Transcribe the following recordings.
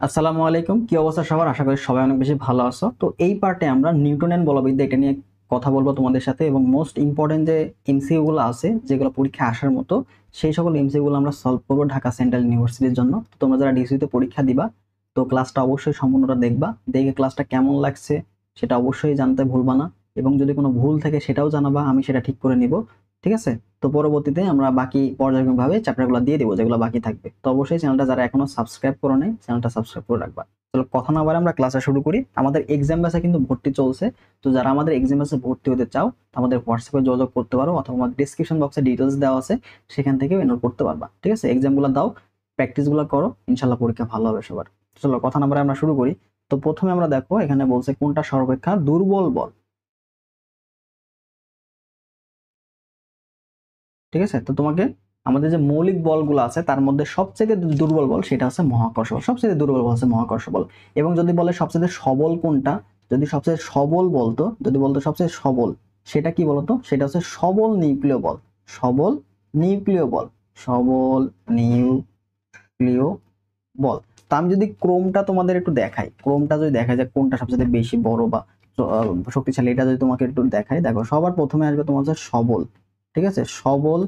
আসসালামু আলাইকুম, কি অবস্থা সবার? আশা করি সবাই অনেক বেশি ভালো আছো। তো এই পার্টে আমরা নিউটনের বলবিদ্যা এটা নিয়ে কথা বলবো তোমাদের সাথে, এবং মোস্ট ইম্পর্টেন্ট যে এমসিকিউ গুলো আছে যেগুলো পরীক্ষা আসার মতো, সেই সকল এমসিকিউ গুলো আমরা সলভ করবো ঢাকা সেন্ট্রাল ইউনিভার্সিটির জন্য। তো তোমরা যারা ডিসিউতে পরীক্ষা দিবা, তো ক্লাসটা অবশ্যই সম্পূর্ণটা দেখবা, দেখে ক্লাসটা কেমন লাগছে সেটা অবশ্যই জানতে ভুলবা না, এবং যদি কোনো ভুল থাকে সেটাও জানাবা, আমি সেটা ঠিক করে নিব। ঠিক আছে? তো পরবর্তীতে আমরা বাকি পর্যায়ক্রমিকভাবে চ্যাপ্টারগুলো দিয়ে দেবো যেগুলো বাকি থাকবে। তো অবশ্যই চ্যানেলটা যারা এখনো সাবস্ক্রাইব করো নাই, চ্যানেলটা সাবস্ক্রাইব করে রাখবা। চলো কথা না বলে আমরা ক্লাসে শুরু করি। আমাদের এক্সাম ব্যাচে কিন্তু ভর্তি চলছে। তো যারা আমাদের এক্সাম ব্যাচে ভর্তি হতে চাও, আমাদের হোয়াটসঅ্যাপে যোগাযোগ করতে পারো, অথবা আমাদের ডিসক্রিপশন বক্সে ডিটেলস দেওয়া আছে, সেখান থেকেও এনরোল করতে পারবা। ঠিক আছে? এক্সামগুলো দাও, প্র্যাকটিসগুলো করো, ইনশাল্লাহ পরীক্ষা ভালো হবে সবার। চলো কথা না বলে আমরা শুরু করি। তো প্রথমে আমরা দেখো এখানে বলছে কোনটা সর্বাপেক্ষা দুর্বল বল। ঠিক আছে? তো তোমাকে আমাদের যে মৌলিক বলগুলো আছে তার মধ্যে সবচেয়ে দুর্বল বল সেটা হচ্ছে মহাকর্ষ বল। সবচেয়ে দুর্বল বল হচ্ছে মহাকর্ষ বল। এবং যদি বলে সবচেয়ে সবল কোনটা, যদি সবচেয়ে সবল বলতো, যদি বলতো সবচেয়ে সবল, সেটা কি বলতো? সেটা হচ্ছে সবল নিউক্লিয় বল। সবল নিউক্লিয় বল। সবল নিউক্লিয় বল। তা আমি যদি ক্রমটা তোমাদের একটু দেখাই, ক্রমটা যদি দেখা যায় কোনটা সবচেয়ে বেশি বড় বা শক্তিশালী, এটা যদি তোমাকে একটু দেখাই, দেখো সবার প্রথমে আসবে তোমার হচ্ছে সবল। ঠিক আছে? সবল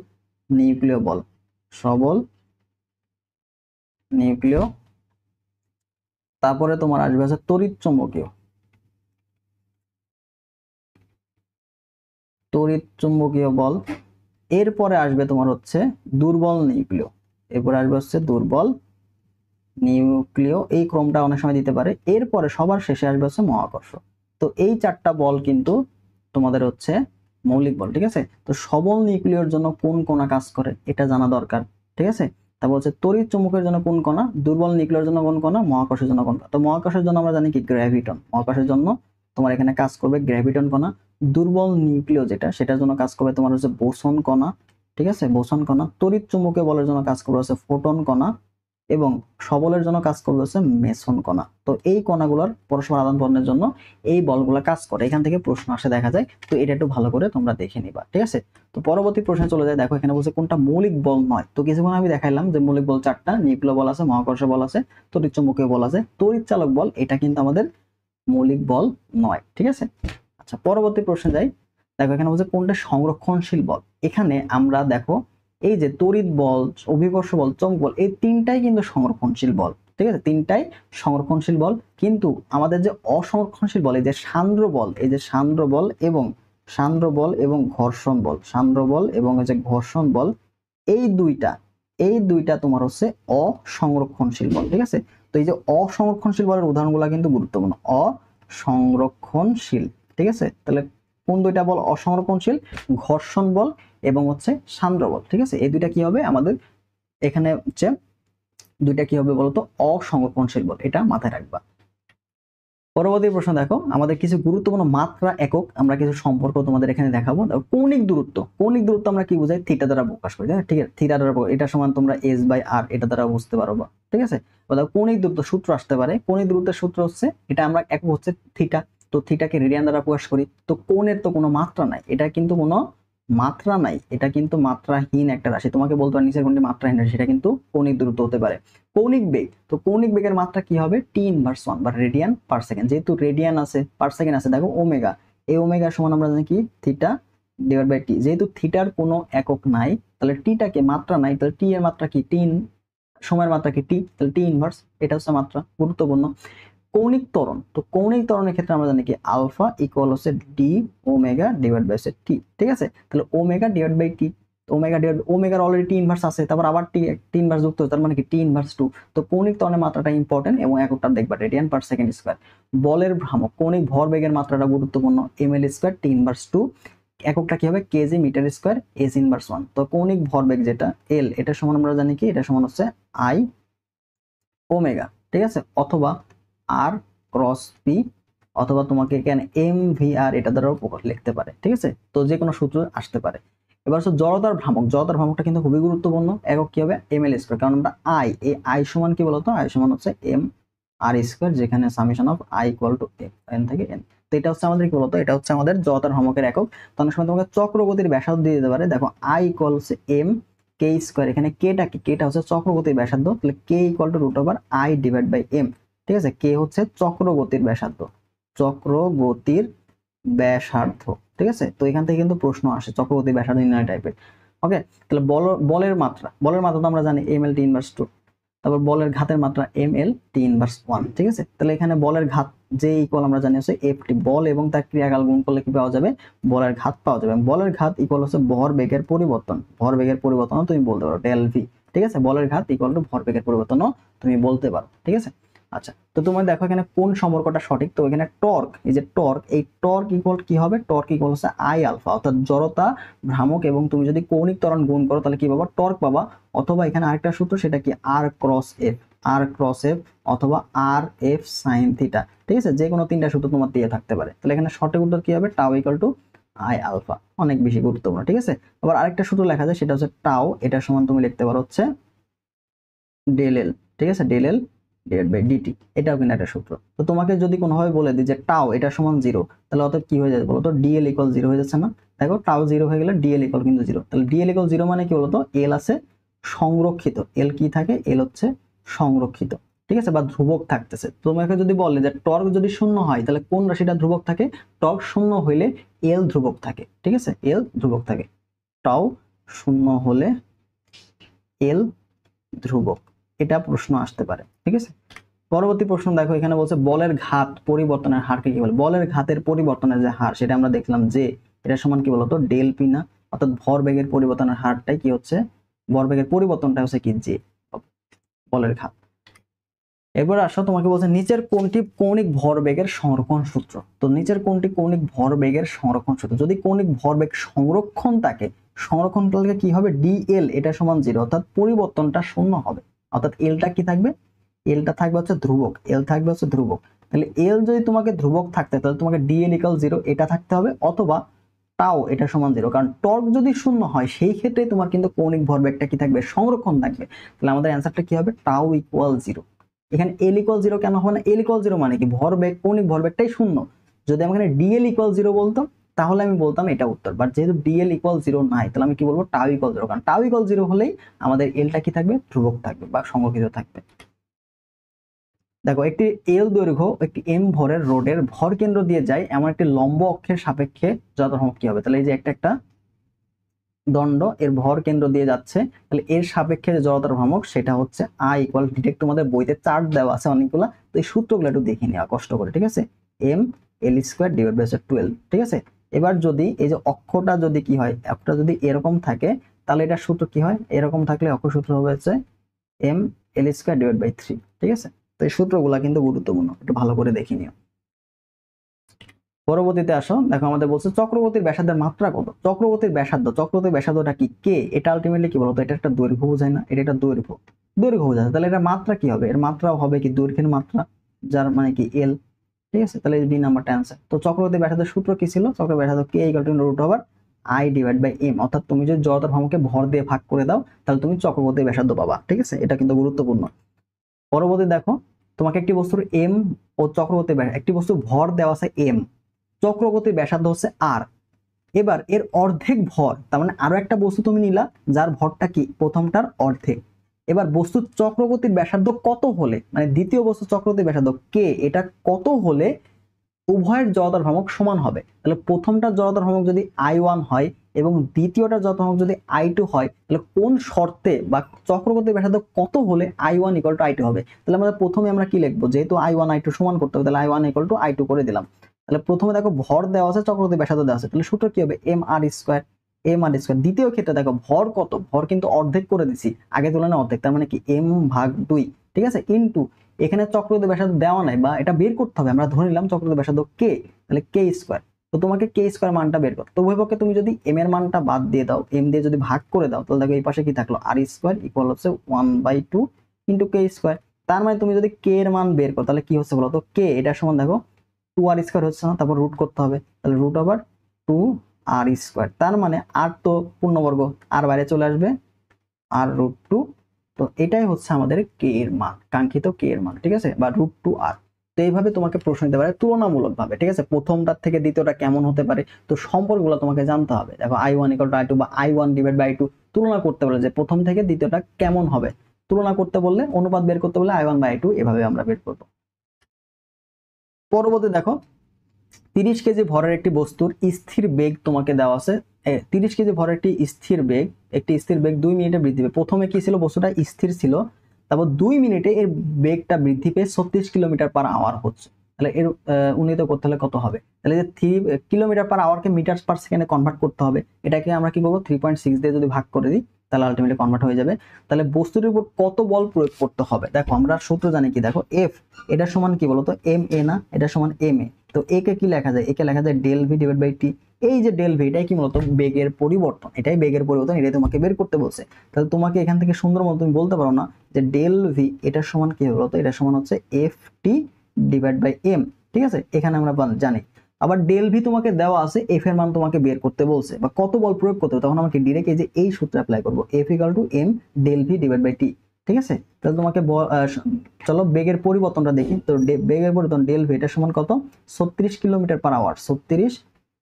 নিউক্লিয় বল। সবল নিউক্লিয়। তারপরে তোমার আসবে হচ্ছে তড়িৎ চুম্বকীয়। তড়িৎ চুম্বকীয় বল। এরপরে আসবে তোমার হচ্ছে দুর্বল নিউক্লিয়। এরপরে আসবে হচ্ছে দুর্বল নিউক্লিয়। এই ক্রমটা অনেক সময় দিতে পারে। এরপরে সবার শেষে আসবে হচ্ছে মহাকর্ষ। তো এই চারটা বল কিন্তু তোমাদের হচ্ছে মৌলিক বল। ঠিক আছে? তো সবল নিউক্লিয়র জন্য কোন কণা কাজ করে এটা জানা দরকার। ঠিক আছে? তারপর হচ্ছে তড়িৎ চুম্বকের জন্য কোন কণা, দুর্বল নিউক্লিয়র জন্য কোন কণা, মহাকর্ষের জন্য কোন কণা। তো মহাকর্ষের জন্য আমরা জানি কি গ্র্যাভিটন। মহাকর্ষের জন্য তোমার এখানে কাজ করবে গ্র্যাভিটন কণা। দুর্বল নিউক্লিয় যেটা, সেটার জন্য কাজ করবে তোমার হচ্ছে বোসন কণা। ঠিক আছে? বোসন কণা। তড়িৎ চুম্বকীয় বলের জন্য কাজ করবে হচ্ছে ফোটন কণা। এবং সবলের জন্য কাজ করবে হচ্ছে মেসন কণা। তো এই কণাগুলোর পরস্পর আদান প্রদানের জন্য এই বলগুলো কাজ করে। এখান থেকে প্রশ্ন আসে দেখা যায়। তো এটা একটু ভালো করে তোমরা দেখে নিবা। ঠিক আছে? তো পরবর্তী প্রশ্নে চলে যায়। দেখো এখানে বলছে কোনটা মৌলিক বল নয়। তো কিছুক্ষণ আমি দেখাইলাম যে মৌলিক বল চারটা, নিউক্লিয় বল আছে, মহাকর্ষ বল আছে, তড়িৎ চুম্বকীয় বল আছে, তড়িৎ চালক বল এটা কিন্তু আমাদের মৌলিক বল নয়। ঠিক আছে? আচ্ছা, পরবর্তী প্রশ্নে যাই। দেখো এখানে বলছে কোনটা সংরক্ষণশীল বল। এখানে আমরা দেখো এই যে তড়িৎ বল, অভিকর্ষ বল, চৌম্বক বল, এই তিনটাই কিন্তু সংরক্ষণশীল বল। ঠিক আছে? তিনটাই সংরক্ষণশীল বল। কিন্তু আমাদের যে অসংরক্ষণশীল বল, এই যে সান্দ্র বল, এই যে সান্দ্র বল এবং ঘর্ষণ বল, সান্দ্র বল এবং এই যে ঘর্ষণ বল, এই দুইটা তোমার হচ্ছে অসংরক্ষণশীল বল। ঠিক আছে? তো এই যে অসংরক্ষণশীল বলের উদাহরণগুলো কিন্তু গুরুত্বপূর্ণ। অসংরক্ষণশীল। ঠিক আছে? তাহলে কোন দুইটা বল অসংরক্ষণশীল? ঘর্ষণ বল এবং হচ্ছে সান্দ্র বল। ঠিক আছে? এই দুইটা কি হবে আমাদের এখানে হচ্ছে, দুইটা কি হবে বলতো? অসংরক্ষণশীল বল। এটা মাথায় রাখবা। পরবর্তী প্রশ্ন দেখো, আমাদের কিছু গুরুত্বপূর্ণ মাত্রা একক, আমরা কিছু সম্পর্ক তোমাদের এখানে দেখাবো। কৌণিক দূরত্ব। কৌণিক দূরত্ব আমরা কি বুঝাই? থিটা দ্বারা প্রকাশ করি। ঠিক আছে? থিটা দ্বারা এটা সমান তোমরা s/r, এটা দ্বারা বুঝতে পারবা। ঠিক আছে? কৌণিক দূরত্ব সূত্র আসতে পারে। কৌণিক দূরত্বের সূত্র হচ্ছে, এটা আমরা একক হচ্ছে থিটা। তো থিটাকে রেডিয়ান দ্বারা প্রকাশ করি। তো কোণের তো কোনো মাত্রা নাই, এটা কিন্তু কোনো মাত্রা নাই, এটা কিন্তু মাত্রাহীন একটা রাশি। তোমাকে বলতে পারে নিচের কোনটি মাত্রাহীন রাশি, সেটা কিন্তু কৌণিক দূরত্ব হতে পারে। কৌণিক বেগ। তো কৌণিক বেগের মাত্রা কি হবে? T−1 বা রেডিয়ান পার সেকেন্ড। যেহেতু রেডিয়ান আছে, পার সেকেন্ড আছে, দেখো ওমেগা, এই ওমেগা সমান আমরা জানি কি থিটা ডিভাইড বাই টি। যেহেতু থিটার কোনো একক নাই, তাহলে টিটাকে মাত্রা নাই, তাহলে টি এর মাত্রা কি? টি সময়ের মাত্রা কি? টি, তাহলে টি ইনভার্স, এটা হচ্ছে মাত্রা। গুরুত্বপূর্ণ। কৌণিক ত্বরণ। তো কৌণিক ত্বরণের ক্ষেত্রে আমরা জানি কি আলফা ইকুয়াল হচ্ছে D omega divide by T. ঠিক আছে? তাহলে ওমেগা ডিভাইড বাই টি, ওমেগার অলরেডি টি ইনভার্স আছে, তারপর আবার টি ইনভার্স যুক্ত, তার মানে কি টি ইনভার্স 2। তো কৌণিক ত্বরণের মাত্রাটা ইম্পর্টেন্ট এবং এককটা দেখবা রেডিয়ান পার সেকেন্ড স্কয়ার। বলের ভ্রামক। কৌণিক ভরবেগের মাত্রাটা গুরুত্বপূর্ণ, ml স্কয়ার টি ইনভার্স 2। এককটা কি হবে? Kg metre square s inverse 1। তো কৌণিক ভরবেগ যেটা এল, এটা সমান আমরা জানি কি? এটা সমান হচ্ছে আই ওমেগা। ঠিক আছে? অথবা আর ক্রস পি, অথবা তোমাকে এখানে এম ভি আর এটা দ্বারাও লিখতে পারে। ঠিক আছে? তো যে কোনো সূত্র আসতে পারে। এবার হচ্ছে জড়তার ভ্রামক। জড়তার ভ্রামকটা কিন্তু খুবই গুরুত্বপূর্ণ। একক কি হবে? ml square. কারণ আমরা আই, এই আই সমান কি বলতো? আই সমান হচ্ছে এম আর স্কয়ার, যেখানে summation of I equal to N থেকে এন। তো এটা হচ্ছে আমাদের কি বলতো? এটা হচ্ছে আমাদের জড়তার ভ্রামকের একক। তো অনেক সময় তোমাকে চক্রগতির ব্যাসার্ধ দিয়ে দিতে পারে। দেখো আই ইকুয়াল হচ্ছে এম কে স্কয়ার। এখানে কেটা কি? কেটা হচ্ছে চক্রগতির ব্যাসার্ধ, তাহলে K equal to root over I divide by M. ঠিক আছে, কে হচ্ছে চক্রগতির ব্যাসার্ধ, চক্রগতির ব্যাসার্ধ। ঠিক আছে, তো এখান থেকে কিন্তু প্রশ্ন আসে চক্রগতির ব্যাসার্ধ নির্ণয় টাইপের। ওকে, তাহলে বলের মাত্রা, বলের মাত্রা তো আমরা জানি ml t ইনভার্স 2। তারপর বলের ঘাতের মাত্রা ml t ইনভার্স 1। ঠিক আছে, তাহলে এখানে বলের ঘাত যে ইকুয়াল আমরা জানি হচ্ছে ft, বল এবং তার ক্রিয়াকাল গুণ করলে কি পাওয়া যাবে, বলের ঘাত পাওয়া যাবে। বলের ঘাত ইকুয়াল হচ্ছে ভরবেগের পরিবর্তন, ভরবেগের পরিবর্তনও তুমি বলতে পারো ডেল ভি। ঠিক আছে, বলের ঘাত ইকুয়াল টু ভরবেগের পরিবর্তনও তুমি বলতে পারো। ঠিক আছে, আচ্ছা, তো তোমার দেখো এখানে কোন সম্পর্কটা সঠিক। তো এখানে টর্ক, এই যে টর্ক, এই টর্ক ইকুয়াল কি হবে, টর্ক ইকুয়াল হচ্ছে আই আলফা, অর্থাৎ জড়তা, ভ্রামক এবং তুমি যদি কৌণিক ত্বরণ গুণ করো তাহলে কি পাবা, টর্ক পাবা। অথবা এখানে আরেকটা সূত্র, সেটা কি আর ক্রস এফ, আর ক্রস এফ অথবা আর এফ সাইন থিটা। ঠিক আছে, যে কোনো তিনটা সূত্র তোমার দিয়ে থাকতে পারে। তাহলে এখানে সঠিক উত্তর কি হবে, টাও ইকুয়াল টু আই আলফা, অনেক বেশি গুরুত্বপূর্ণ। ঠিক আছে, আবার আরেকটা সূত্র লেখা যায়, সেটা হচ্ছে টাও, এটা সমান তুমি লিখতে পারো হচ্ছে ডেল এল। ঠিক আছে, del L divide by dt, এটাও কিন্তু একটা সূত্র। তো তোমাকে যদি কোনোভাবে বলে দিই যে টাও এটা সমান 0, তাহলে অত কি হয়ে যাবে বলো তো, ডিএল ইকুয়াল 0 হয়ে যাচ্ছে না। দেখো টাও 0 হয়ে গেলে ডিএল ইকুয়াল কিন্তু 0। তাহলে ডিএল ইকুয়াল 0 মানে কি বলতো, এল আছে সংরক্ষিত, এল কি থাকে, এল হচ্ছে সংরক্ষিত। ঠিক আছে, বা ধ্রুবক থাকতেছে। তোমাকে যদি বলে যে টর্ক যদি 0 হয় তাহলে কোন রাশিটা ধ্রুবক থাকে, টর্ক 0 হইলে এল ধ্রুবক থাকে। ঠিক আছে, এল ধ্রুবক থাকে, টাও 0 হলে এল ধ্রুবক, এটা প্রশ্ন আসতে পারে। ঠিক আছে, পরবর্তী প্রশ্ন দেখো, এখানে বলছে বলের ঘাত পরিবর্তনের হারকে কি বলে। বলের ঘাতের পরিবর্তনের যে হার, সেটা আমরা দেখলাম যে এটা সমান কি বলতো, ডেল পি না, অর্থাৎ ভরবেগের পরিবর্তনের হারটাই কি হচ্ছে, ভরবেগের পরিবর্তনটা হচ্ছে কি যে বলের ঘাত। এবার আসো, তোমাকে বলছে নিচের কোনটি কৌণিক ভরবেগের সংরক্ষণ সূত্র। তো নিচের কোনটি কৌণিক ভরবেগের সংরক্ষণ সূত্র, যদি কৌণিক ভরবেগ সংরক্ষণ থাকে, সংরক্ষণ তাহলে কি হবে, ডিএল এটা সমান 0, অর্থাৎ পরিবর্তনটা 0 হবে। অর্থাৎ এলটা কি থাকবে, এলটা থাকবে হচ্ছে ধ্রুবক, এল থাকবে হচ্ছে ধ্রুবক। তাহলে এল যদি তোমাকে ধ্রুবক থাকতে, তাহলে তোমাকে ডিএল ইকুয়াল 0 এটা থাকতে হবে, অথবা টাও এটা সমান 0। কারণ টর্ক যদি 0 হয় সেই ক্ষেত্রে তোমার কিন্তু কৌণিক ভরবেগটা কি থাকবে, সংরক্ষণ থাকবে। তাহলে আমাদের অ্যান্সারটা কি হবে, টাও ইকুয়াল 0। এখানে এল ইকুয়াল 0 কেন হবে না, এল ইকুয়াল 0 মানে কি, ভরবেগ কৌণিক ভরবেগটাই 0। যদি আমি এখানে ডিএল ইকুয়াল 0 বলতাম তাহলে আমি বলতাম এটা উত্তর, বাট যেহেতু ডিএল ইকুয়াল 0 নাই, তাহলে আমি কি বলবো, টাও ইকুয়াল 0। কারণ টাও ইকুয়াল 0 হলেই আমাদের এলটা কি থাকবে, ধ্রুবক থাকবে বা সংরক্ষিত থাকবে। দেখো, একটি এল দৈর্ঘ্য একটি এম ভরের রোডের ভর কেন্দ্র দিয়ে যায় এমন একটি লম্ব অক্ষের সাপেক্ষে যথাসম্ভব কি হবে। তাহলে এই যে একটা দণ্ড এর ভর কেন্দ্র দিয়ে যাচ্ছে, তাহলে এর সাপেক্ষে যে জড়তার ভ্রামক সেটা হচ্ছে আই ইকুয়াল, ডিরেক্ট তোমাদের বইতে চার্ট দেওয়া আছে অনেকগুলো, তো এই সূত্রগুলো একটু দেখে নেওয়া কষ্ট করে। ঠিক আছে, M L square divide by 12। ঠিক আছে, এবার যদি এই যে অক্ষটা যদি কি হয়, অক্ষটা যদি এরকম থাকে তাহলে এটা সূত্র কি হয়, এরকম থাকলে অক্ষ সূত্র হবে হচ্ছে M L square divide by 3। ঠিক আছে, তো এই সূত্রগুলা কিন্তু গুরুত্বপূর্ণ, একটু ভালো করে দেখে নিও। পরবর্তীতে আসো, দেখো আমাদের বলছে চক্রবর্তীর ব্যাসার্ধের মাত্রা কত। চক্রবর্তীর ব্যাসার্ধ, চক্রবর্তীর ব্যাসার্ধটা কি, কে, এটা আলটিমেটলি কি বলতো, এটা একটা দৈর্ঘ্য বোঝায় না, এটা একটা দৈর্ঘ্য, দৈর্ঘ্য বোঝায়। তাহলে এটা মাত্রা কি হবে, এর মাত্রা হবে কি দৈর্ঘ্যের মাত্রা, যার মানে কি এল। ঠিক আছে, তাহলে বি নাম্বারটা অ্যান্সার। তো চক্রবর্তীর ব্যাসার্ধের সূত্র কি ছিল, চক্রবর্তীর ব্যাসার্ধ K equal to root over I divide by M, অর্থাৎ তুমি যদি জড়তার ভ্রামককে ভর দিয়ে ভাগ করে দাও তাহলে তুমি চক্রবর্তীর ব্যাসার্ধ পাবা। ঠিক আছে, এটা কিন্তু গুরুত্বপূর্ণ। পরবর্তী দেখো, তোমাকে একটি বস্তুর এম ও চক্রবর্তীর একটি বস্তুর ভর দেওয়া আছে এম, চক্রবর্তীর ব্যাসার্ধ হচ্ছে আর। এবার এর অর্ধেক ভর, তার মানে আরো একটা বস্তু তুমি নিলা যার ভরটা কি প্রথমটার অর্ধেক। এবার বস্তুর চক্রবর্তীর ব্যাসার্ধ কত হলে, মানে দ্বিতীয় বস্তু চক্রবর্তীর ব্যাসার্ধ কে, এটা কত হলে উভয়ের জড়তার ভ্রামক সমান হবে। তাহলে প্রথমটার জড়তার ভ্রামক যদি I1 হয় এবং দ্বিতীয়টার জড়তার ভ্রামক যদি I2 হয়, তাহলে কোন শর্তে বা চক্রবর্তীর ব্যাসার্ধ কত হলে I1 ইকুয়াল টু I2 হবে। তাহলে আমাদের প্রথমে আমরা কি লিখবো, যেহেতু I1 I2 সমান করতে হবে, তাহলে I1 ইকুয়াল টু I2 করে দিলাম। তাহলে প্রথমে দেখো ভর দেওয়া আছে, চক্রবর্তীর ব্যাসার্ধ দেওয়া আছে, তাহলে সূত্র কি হবে, M R square, M R square. দ্বিতীয় ক্ষেত্রে দেখো ভর কত, ভর কিন্তু অর্ধেক করে দিছি, আগে তুলনায় অর্ধেক, তার মানে কি এম ভাগ 2। ঠিক আছে, ইনটু এখানে চক্রবর্তী ব্যাসার্ধ দেওয়া নাই বা এটা বের করতে হবে, আমরা ধরে নিলাম চক্রবর্তী ব্যাসার্ধ কে, তাহলে কে স্কোয়ার। তো তোমাকে কে স্কোয়ার মানটা বের করো। তো উভয়পক্ষে তুমি যদি এম এর মানটা বাদ দিয়ে দাও, এম দিয়ে যদি ভাগ করে দাও, তাহলে দেখো এই পাশে কি থাকলো, আর স্কোয়ার ইকুয়াল হচ্ছে 1/2 ইন্টু কে স্কোয়ার। তার মানে তুমি যদি কে এর মান বের করো তাহলে কি হচ্ছে বলো তো, কে এটা সমান দেখো 2r স্কোয়ার হচ্ছে না, তারপর রুট করতে হবে, তাহলে রুট ওভার 2r স্কোয়ার। তার মানে আর তো পূর্ণবর্গ, আর বাইরে চলে আসবে, আর রুট 2। তো এটাই হচ্ছে আমাদের কে এর মান, কাঙ্ক্ষিত কে এর মান। ঠিক আছে, বা রুট 2r। তো এইভাবে তোমাকে প্রশ্ন দিতে পারে তুলনামূলক ভাবে। ঠিক আছে, প্রথমটার থেকে দ্বিতীয়টা কেমন হতে পারে, তো সম্পর্কগুলো তোমাকে জানতে হবে। দেখো I1 ইকুয়াল টু I2 বা I1 ডিভাইড বাই I2 তুলনা করতে বলে যে প্রথম থেকে দ্বিতীয়টা কেমন হবে, তুলনা করতে বললে, অনুপাত বের করতে বললে I1 বাই I2 এভাবে আমরা বের করবো। পরবর্তী দেখো 30 কেজি ভরের একটি বস্তুর স্থির বেগ তোমাকে দেওয়া আছে। 30 কেজি ভরের একটি স্থির বেগ 2 মিনিটে বৃদ্ধি পেয়ে, প্রথমে কি ছিল, বস্তুটা স্থির ছিল, তারপর 2 মিনিটে এর বেগটা বৃদ্ধি পেয়ে 36 কিলোমিটার পার আওয়ার হচ্ছে। তাহলে এর উন্নীত করতে হলে কত হবে? তাহলে যে 3 কিলোমিটার পার আওয়ারকে মিটার পার সেকেন্ডে কনভার্ট করতে হবে। এটাকে আমরা কি করবো, 3.6 দিয়ে যদি ভাগ করে দিই তাহলে আলটিমেটলি কনভার্ট হয়ে যাবে। তাহলে বস্তুটির উপর কত বল প্রয়োগ করতে হবে? দেখো আমরা সূত্র জানি কি, দেখো এফ এটা সমান কি বলতো, এম এ না, এটা সমান এম এ। তো একে কি লেখা যায়, একে লেখা যায় ডেল ভি ডিভাইড বাই টি। এই যে ডেল ভি এটাই কি মূলত বেগের পরিবর্তন, এটাই বেগের পরিবর্তন, এটাই তোমাকে বের করতে বলছে। তাহলে তোমাকে এখান থেকে সুন্দর মতো তুমি বলতে পারো না যে ডেল ভি এটা সমান কি হবে বলতো, এটা সমান হচ্ছে F T divide by M. ঠিক আছে, এখানে আমরা জানি। আবার ডেল ভি তোমাকে দেওয়া আছে, এফ এর মান তোমাকে বের করতে বলছে বা কত বল প্রয়োগ করতে হবে, তখন আমাকে ডিরেক্ট এই যে এই সূত্র অ্যাপ্লাই করবো, F equal to M del V divide by T. ঠিক আছে, তাহলে তোমাকে চলো বেগের পরিবর্তনটা দেখি। তো বেগের পরিবর্তন ডেল ভি এটা সমান কত, 36 kilometre per hour, 36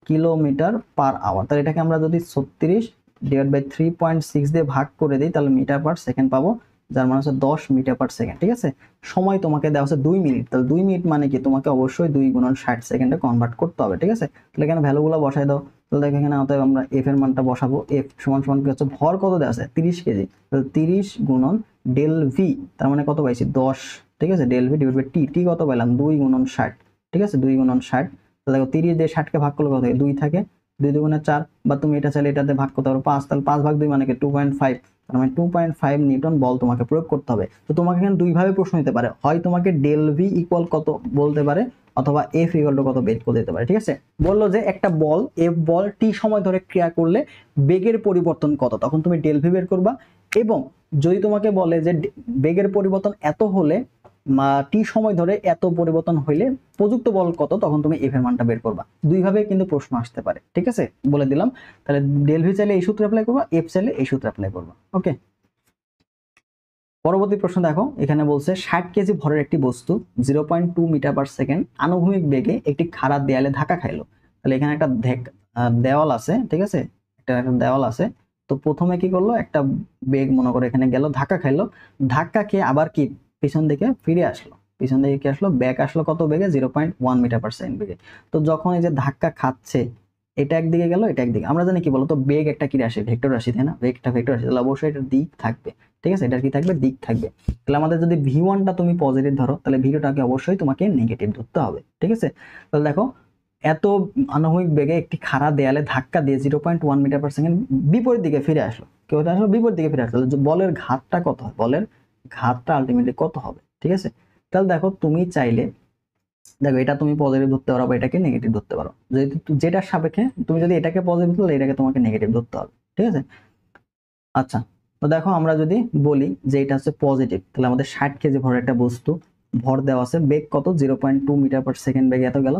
kilometre per hour. তাহলে এটাকে আমরা যদি 36 ডিভাইড বাই 3.6 দিয়ে ভাগ করে দিই তাহলে মিটার পার সেকেন্ড পাবো, যার মানে হচ্ছে 10 মিটার পার সেকেন্ড। ঠিক আছে, সময় তোমাকে দেওয়া হচ্ছে 2 মিনিট, তাহলে 2 মিনিট মানে কি, তোমাকে অবশ্যই 2 গুণন 60 সেকেন্ডে কনভার্ট করতে হবে। ঠিক আছে, তাহলে এখানে ভ্যালুগুলো বসাই দাও। তাহলে দেখো এখানে অতএব আমরা এফ এর মানটা বসাবো, এফ সমান সমান কি হচ্ছে, ভর কত দেওয়া আছে 30 কেজি, তাহলে 30 গুণন ডেল ভি, তার মানে কত পাইছি 10। ঠিক আছে, ডেল ভি ডিভাইড বাই টি, টি কত পাইলাম 2 গুণন 60। ঠিক আছে, 2 গুণন 60। তাহলে দেখো 30 দিয়ে 60 কে ভাগ করলে কত হয়, 2 থাকে, 2 দুগুণে 4, বা তুমি এটা চাইলে এটাতে ভাগ করতে পারো 5, তাহলে 5 ভাগ 2 মানে কি 2.5, তার মানে 2.5 নিউটন বল তোমাকে প্রয়োগ করতে হবে। তো তোমাকে এখানে দুই ভাবে প্রশ্ন নিতে পারে, হয় তোমাকে ডেল ভি ইকুয়াল কত বলতে পারে, অথবা এফ ইকুয়াল টু কত বের করে দিতে পারে। ঠিক আছে, বললো যে একটা বল এফ বল টি সময় ধরে ক্রিয়া করলে বেগের পরিবর্তন কত, তখন তুমি ডেল ভি বের করবা। এবং যদি তোমাকে বলে যে বেগের পরিবর্তন এত হলে টি সময় ধরে এত পরিবর্তন হইলে প্রযুক্ত বল কত, তখন তুমি এফ এর মানটা বের করবা। দুইভাবে কিন্তু প্রশ্ন আসতে পারে। ঠিক আছে, বলে দিলাম। তাহলে ডেল ভি চাইলে এই সূত্র অ্যাপ্লাই করবা, এফ চাইলে এই সূত্র অ্যাপ্লাই করবা। ওকে, পরবর্তী প্রশ্ন দেখো, এখানে বলছে 60 কেজি ভরের একটি বস্তু 0.2 মিটার পার সেকেন্ড আনুভূমিক বেগে একটি খাড়া দেয়ালে ধাক্কা খাইলো। তাহলে এখানে একটা দেওয়াল আছে। ঠিক আছে, একটা দেওয়াল আছে। তো প্রথমে কি করলো, একটা বেগ মনে করে এখানে গেল, ধাক্কা খাইলো, ধাক্কা খেয়ে আবার কি পিছন দিকে ফিরে আসলো, পিছন দিকে কি আসলো, ব্যাক আসলো কত বেগে, 0.1 মিটার পার সেকেন্ড বেগে। তো যখন এই যে ধাক্কা খাচ্ছে, এটা একদিকে গেল, এটা একদিকে, আমরা জানি কি বলতো বেগ একটা কি রাশি, ভেক্টর রাশি, তাই না, বেগ একটা ভেক্টর রাশি, তাহলে অবশ্যই এটার দিক থাকবে। ঠিক আছে, এটার কি থাকবে, দিক থাকবে। তাহলে আমাদের যদি ভি1টা তুমি পজিটিভ ধরো, তাহলে ভি2টাকে অবশ্যই তোমাকে নেগেটিভ ধরতে হবে। ঠিক আছে, তাহলে দেখো এত আনুভূমিক বেগে একটি খাড়া দেয়ালে ধাক্কা দিয়ে 0.1 মিটার পার সেকেন্ড বিপরীত দিকে ফিরে আসলো, কেউ আসলো বিপরীত দিকে ফিরে আসলো, বলের ঘাতটা কত হয়, বলের ঘাতটা আলটিমেটলি কত হবে। ঠিক আছে, তাহলে দেখো তুমি চাইলে, দেখো এটা তুমি পজিটিভ ধরতে পারো বা এটাকে নেগেটিভ ধরতে পারো, যেহেতু যেটার সাপেক্ষে তুমি যদি এটাকে পজিটিভ ধরো, এটাকে তোমাকে নেগেটিভ ধরতে হবে। ঠিক আছে, আচ্ছা, তো দেখো আমরা যদি বলি যে এটা হচ্ছে পজিটিভ, তাহলে আমাদের 60 কেজি ভরের একটা বস্তু, ভর দেওয়া আছে, বেগ কত 0.2 মিটার পার সেকেন্ড বেগে এত গেল,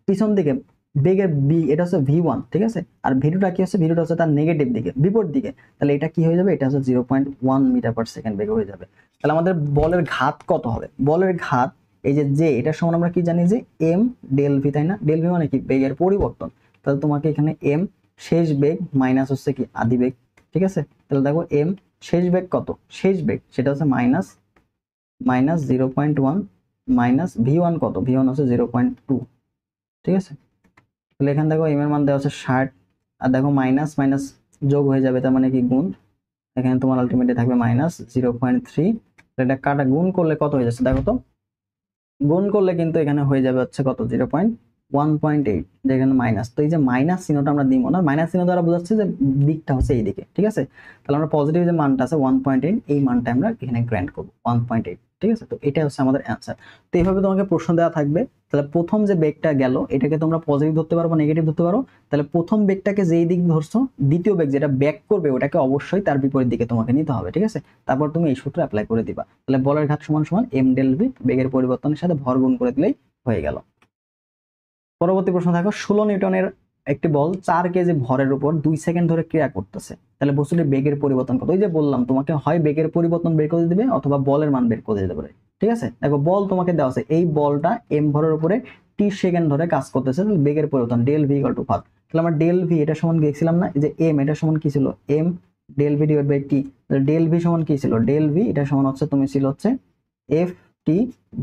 পিছন দিকে বেগের বি এটা হচ্ছে ভি1। ঠিক আছে, আর ভি2টা কি হচ্ছে, ভি2টা হচ্ছে তার নেগেটিভ দিকে, বিপরীত দিকে, তাহলে এটা কি হয়ে যাবে, এটা হচ্ছে 0.1 মিটার পার সেকেন্ড বেগে হয়ে যাবে। তাহলে আমাদের বলের ঘাত কত হবে, বলের ঘাত এই যে জে, এটার সমান আমরা কি জানি যে এম ডেল ভি, তাই না, ডেল ভি মানে কি বেগের পরিবর্তন। তাহলে তোমাকে এখানে এম শেষ বেগ মাইনাস হচ্ছে কি আদি বেগ। ঠিক আছে, তাহলে দেখো এম শেষ বেগ কত, শেষ বেগ সেটা হচ্ছে মাইনাস 0.1 মাইনাস ভি1 কত, ভি1 হচ্ছে 0.2। ঠিক আছে, তাহলে এখানে দেখো এম এর মান দেওয়া হচ্ছে 60, আর দেখো মাইনাস মাইনাস যোগ হয়ে যাবে, তার মানে কি গুণ, এখানে তোমার আলটিমেটলি থাকবে -0.3। এটা কাটা গুণ করলে কত হয়ে যাচ্ছে, দেখো তো গুণ করলে কিন্তু এখানে হয়ে যাবে হচ্ছে কত, 0.1.8, যেখানে মাইনাস। তো এই যে মাইনাস চিহ্নটা আমরা দিব না, মাইনাস চিহ্ন দ্বারা বোঝাচ্ছে যে দিকটা হচ্ছে এইদিকে। ঠিক আছে, তাহলে আমরা পজিটিভ যে মানটা আছে 1.8, এই মানটা আমরা এখানে গ্র্যান্ড করবো 1.8। ঠিক আছে, তো এটা হচ্ছে আমাদের অ্যান্সার। তো এইভাবে তোমাকে প্রশ্ন দেওয়া থাকবে। তাহলে প্রথম যে বেগটা গেল, এটাকে তোমরা পজিটিভ ধরতে পারো, নেগেটিভ ধরতে পারো। তাহলে প্রথম বেগটাকে যেই দিক ধরছো, দ্বিতীয় বেগ যেটা ব্যাক করবে ওটাকে অবশ্যই তার বিপরীত দিকে তোমাকে নিতে হবে। ঠিক আছে, তারপর তুমি এই সূত্র অ্যাপ্লাই করে দিবা। তাহলে বলের ঘাত সমান সমান এম ডেল ভি, বেগের পরিবর্তনের সাথে ভর গুণ করে দিলেই হয়ে গেল। পরবর্তী প্রশ্ন দেখো, 16 নিউটনের একটি বল 4 কেজি ভরের উপর 2 সেকেন্ড ধরে ক্রিয়া করতেছে, তাহলে বস্তুটির বেগের পরিবর্তন কত। ওই যে বললাম তোমাকে হয় বেগের পরিবর্তন বের করে দিবে অথবা বলের মান বের করে দিতে পারে। ঠিক আছে, দেখো বল তোমাকে দেওয়া আছে, এই বলটা এম ভরের উপরে টি সেকেন্ড ধরে কাজ করতেছে, তাহলে বেগের পরিবর্তন ডেল ভি ইকুয়াল টু ভাগ। তাহলে আমরা ডেল ভি এটা সমান দেখছিলাম না, যে এম এটা সমান কি ছিল, M del V divide by T. Del V সমান কি ছিল, ডেল ভি এটা সমান হচ্ছে তুমি ছিল হচ্ছে F T